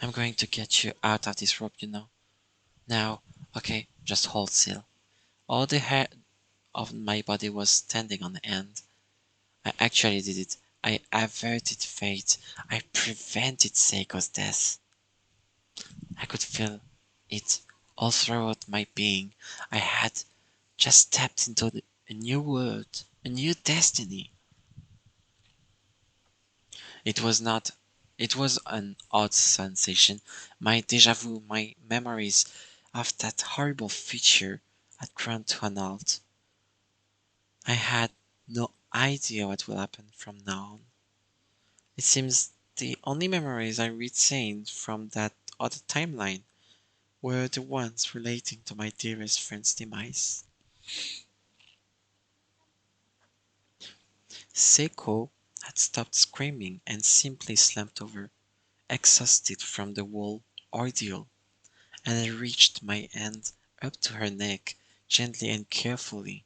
I'm going to get you out of this rope, you know. Now, okay, just hold still. All the hair of my body was standing on end. I actually did it. I averted fate. I prevented Seiko's death. I could feel it all throughout my being. I had just stepped into a new world, a new destiny. It was not. It was an odd sensation. My deja vu, my memories of that horrible future had ground to an halt. I had no idea what will happen from now on. It seems the only memories I retained from that other timeline were the ones relating to my dearest friend's demise. Seiko had stopped screaming and simply slumped over, exhausted from the whole ordeal, and I reached my hand up to her neck gently and carefully.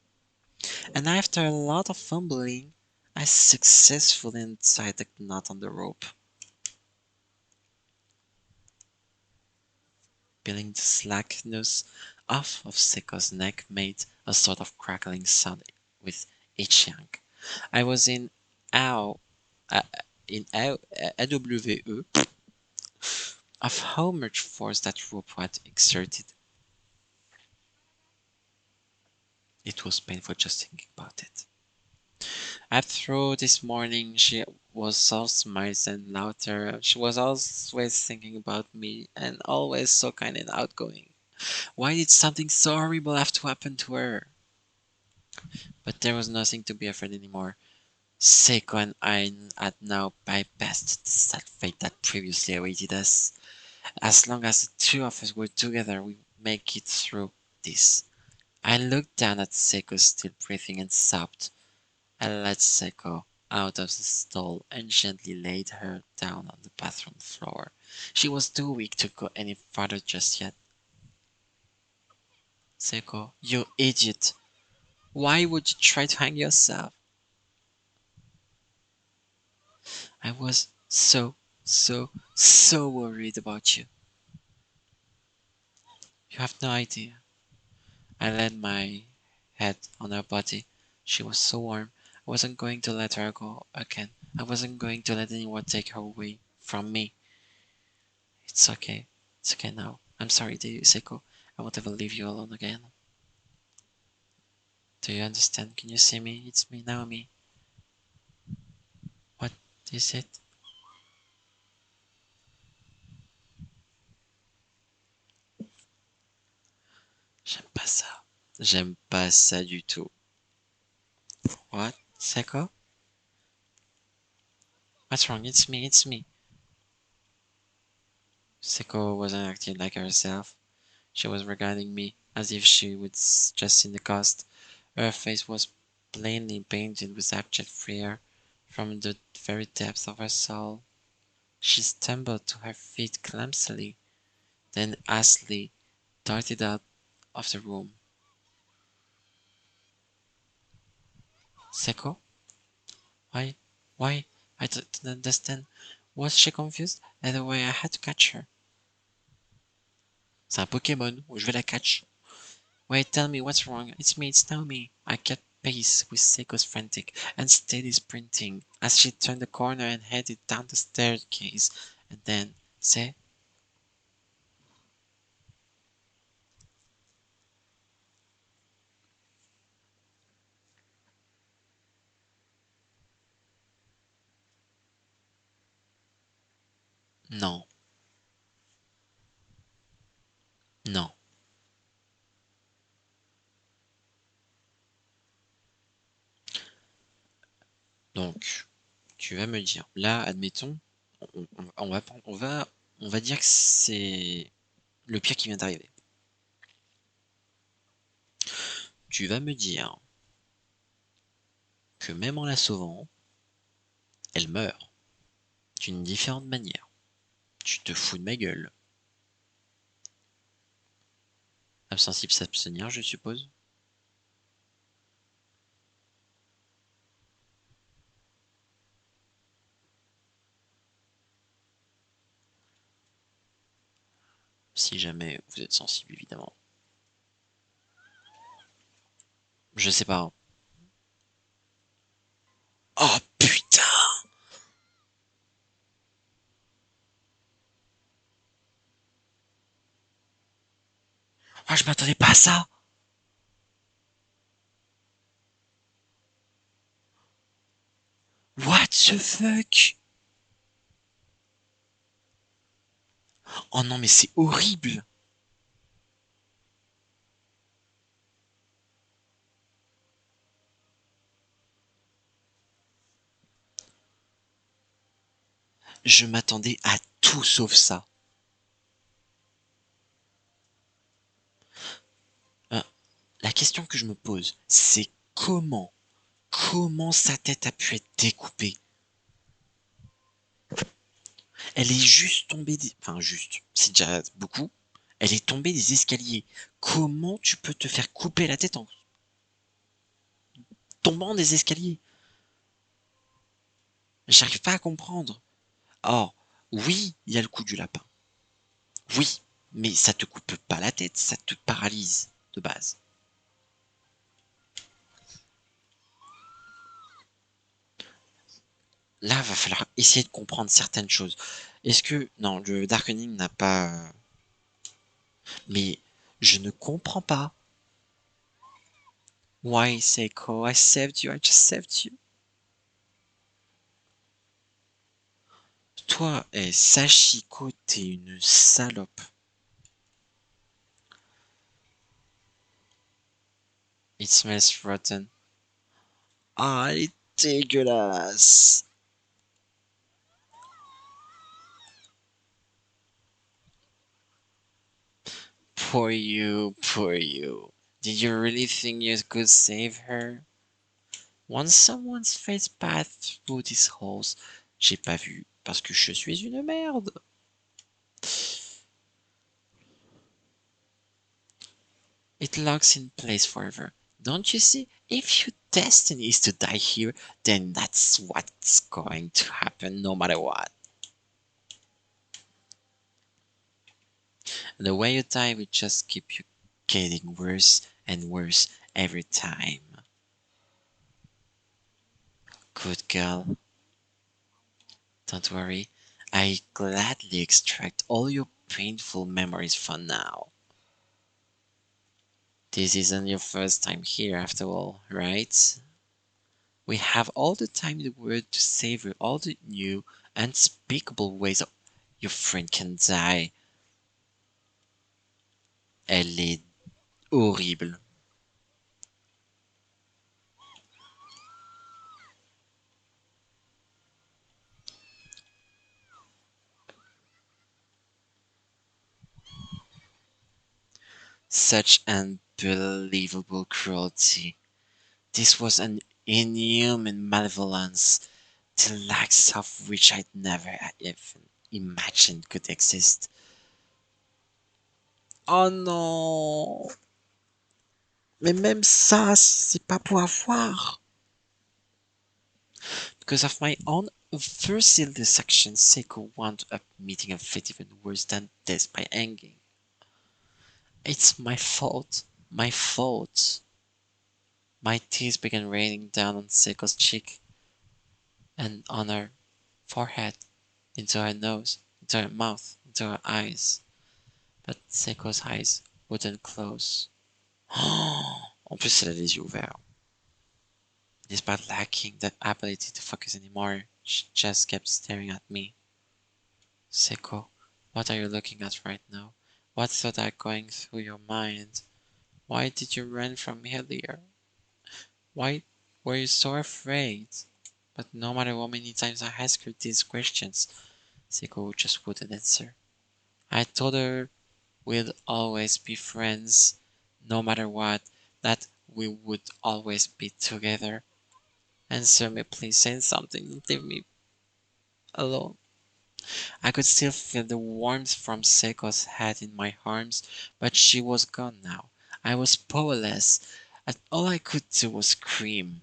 And after a lot of fumbling, I successfully untied the knot on the rope. Peeling the slack noose off of Seiko's neck made a sort of crackling sound with each yank. I was in awe, uh, AWE of how much force that rope had exerted. It was painful just thinking about it. After this morning, she was all smiles and laughter. She was always thinking about me and always so kind and outgoing. Why did something so horrible have to happen to her? But there was nothing to be afraid anymore. Seiko and I had now bypassed the sad fate that previously awaited us. As long as the two of us were together, we make it through this. I looked down at Seiko still breathing and sobbed. I let Seiko out of the stall and gently laid her down on the bathroom floor. She was too weak to go any farther just yet. Seiko, you idiot! Why would you try to hang yourself? I was so worried about you. You have no idea. I laid my head on her body. She was so warm. I wasn't going to let her go again. I wasn't going to let anyone take her away from me. It's okay. It's okay now. I'm sorry, dear Seiko. I won't ever leave you alone again. Do you understand? Can you see me? It's me, Naomi. What is it? J'aime pas ça. J'aime pas ça du tout. What? Seiko? What's wrong? It's me, it's me. Seiko wasn't acting like herself. She was regarding me as if she would just seen the ghost. Her face was plainly painted with abject fear from the very depths of her soul. She stumbled to her feet clumsily, then hastily darted out of the room. Seiko? Why? Why? I didn't understand. Was she confused? Either way, I had to catch her. C'est un Pokémon. Je vais la catch. Wait, tell me what's wrong. It's Naomi. I kept pace with Seiko's frantic and steady sprinting as she turned the corner and headed down the staircase. And then, say, non, non. Donc, tu vas me dire, là, admettons, on va dire que c'est le pire qui vient d'arriver. Tu vas me dire que même en la sauvant, elle meurt d'une différente manière. Tu te fous de ma gueule. Absensible s'abstenir, je suppose. Si jamais vous êtes sensible, évidemment. Je sais pas. Oh putain! Ah, je m'attendais pas à ça! What the fuck? Oh non, mais c'est horrible! Je m'attendais à tout sauf ça. Euh, la question que je me pose, c'est comment sa tête a pu être découpée? Elle est juste tombée enfin juste, c'est déjà beaucoup. Elle est tombée des escaliers. Comment tu peux te faire couper la tête en tombant des escaliers? J'arrive pas à comprendre. Or, oui, il y a le coup du lapin. Oui, mais ça te coupe pas la tête, ça te paralyse de base. Là, va falloir essayer de comprendre certaines choses. Est-ce que non, le Darkening n'a pas mais je ne comprends pas. Why, Seiko? I saved you, I just saved you. Toi, Sachiko, t'es une salope. It smells rotten. Ah, elle est dégueulasse. Poor you, poor you. Did you really think you could save her? Once someone's face passed through this house, j'ai pas vu parce que je suis une merde. It locks in place forever. Don't you see? If your destiny is to die here, then that's what's going to happen no matter what. The way you die will just keep you getting worse and worse every time. Good girl. Don't worry. I gladly extract all your painful memories for now. This isn't your first time here after all, right? We have all the time in the world to savor all the new, unspeakable ways your friend can die. Elle est horrible. Such unbelievable cruelty. This was an inhuman malevolence, the likes of which I'd never even imagined could exist. Oh non! Mais même ça, c'est pas pour avoir. Because of my own versatile actions, Seiko wound up meeting a fate even worse than death by hanging. It's my fault. My fault. My tears began raining down on Seiko's cheek and on her forehead, into her nose, into her mouth, into her eyes. But Seiko's eyes wouldn't close. En plus, elle a les yeux ouverts. Despite lacking the ability to focus anymore, she just kept staring at me. Seiko, what are you looking at right now? What thoughts are going through your mind? Why did you run from me earlier? Why were you so afraid? But no matter how many times I asked her these questions, Seiko just wouldn't answer. I told her we'd always be friends, no matter what, that we would always be together. Answer me, please, say something, don't leave me alone. I could still feel the warmth from Seiko's head in my arms, but she was gone now. I was powerless, and all I could do was scream.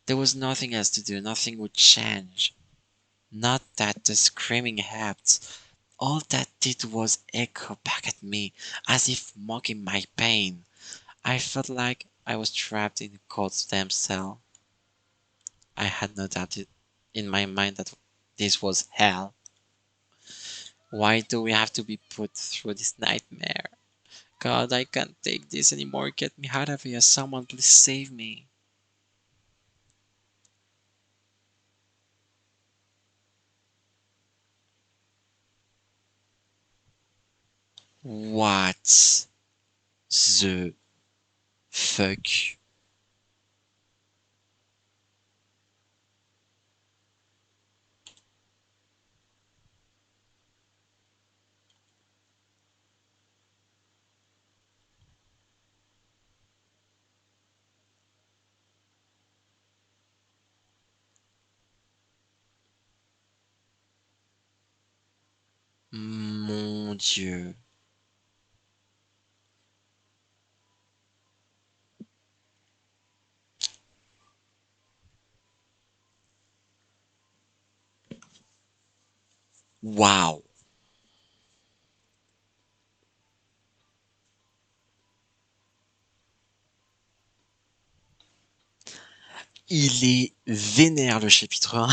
There was nothing else to do, nothing would change. Not that the screaming helped. All that did was echo back at me, as if mocking my pain. I felt like I was trapped in a cold damp cell. I had no doubt in my mind that this was hell. Why do we have to be put through this nightmare? God, I can't take this anymore. Get me out of here. Someone please save me. What the fuck? Mon Dieu. Waouh. Il est vénère le chapitre 1.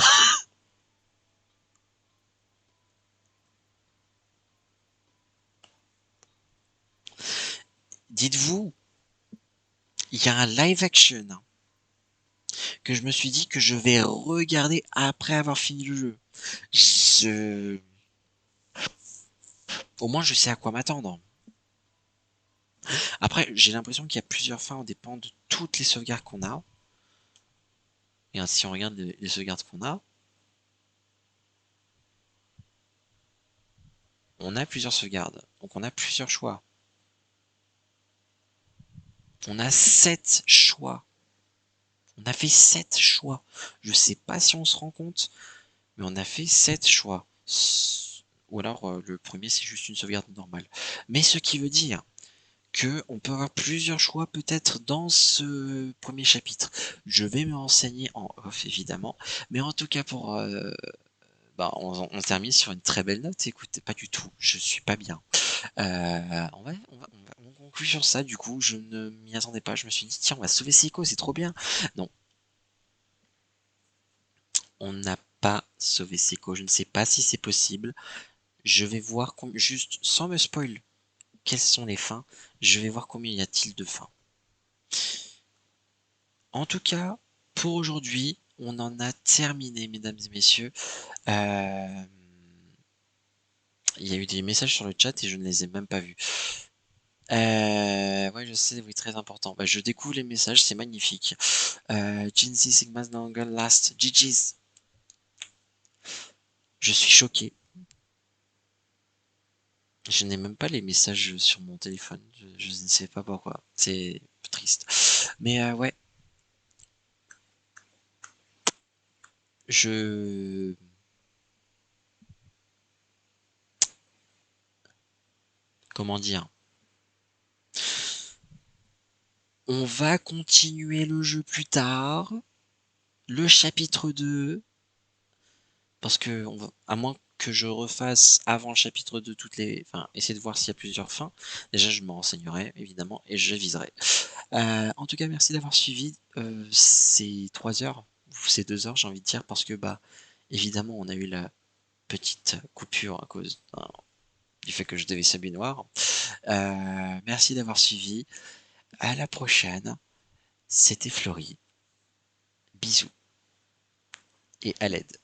Dites-vous, il y a un live action que je me suis dit que je vais regarder après avoir fini le jeu. Je... Au moins, je sais à quoi m'attendre. Après, j'ai l'impression qu'il y a plusieurs fins, on dépend de toutes les sauvegardes qu'on a. Et ainsi, si on regarde les sauvegardes qu'on a, on a plusieurs sauvegardes. Donc, on a plusieurs choix. On a 7 choix. On a fait 7 choix. Je sais pas si on se rend compte, mais on a fait 7 choix. Ou alors, le premier, c'est juste une sauvegarde normale. Mais ce qui veut dire que on peut avoir plusieurs choix peut-être dans ce premier chapitre. Je vais me renseigner en off évidemment, mais en tout cas pour on termine sur une très belle note. Écoute, pas du tout, je suis pas bien. On conclut sur ça. Du coup, je ne m'y attendais pas. Je me suis dit tiens, on va sauver Seiko, c'est trop bien. Non, on n'a pas sauvé Seiko. Je ne sais pas si c'est possible. Je vais voir juste sans me spoil quelles sont les fins. Je vais voir combien y a-t-il de fins. En tout cas, pour aujourd'hui, on en a terminé, mesdames et messieurs. Il y a eu des messages sur le chat et je ne les ai même pas vus. Ouais, je sais, oui, très important. Bah, je découvre les messages, c'est magnifique. Jinzy Sigma's no longer last. GG's. Je suis choqué. Je n'ai même pas les messages sur mon téléphone. Je ne sais pas pourquoi. C'est triste. Mais ouais, je... Comment dire? On va continuer le jeu plus tard. Le chapitre 2. Parce que, à moins que je refasse avant le chapitre 2 enfin, essayer de voir s'il y a plusieurs fins. Déjà, je me renseignerai évidemment et je viserai. En tout cas, merci d'avoir suivi, ces 3 heures ou ces 2 heures, j'ai envie de dire, parce que, bah, évidemment, on a eu la petite coupure à cause du fait que je devais s'habiller noir. Merci d'avoir suivi. À la prochaine. C'était Florie. Bisous et à l'aide.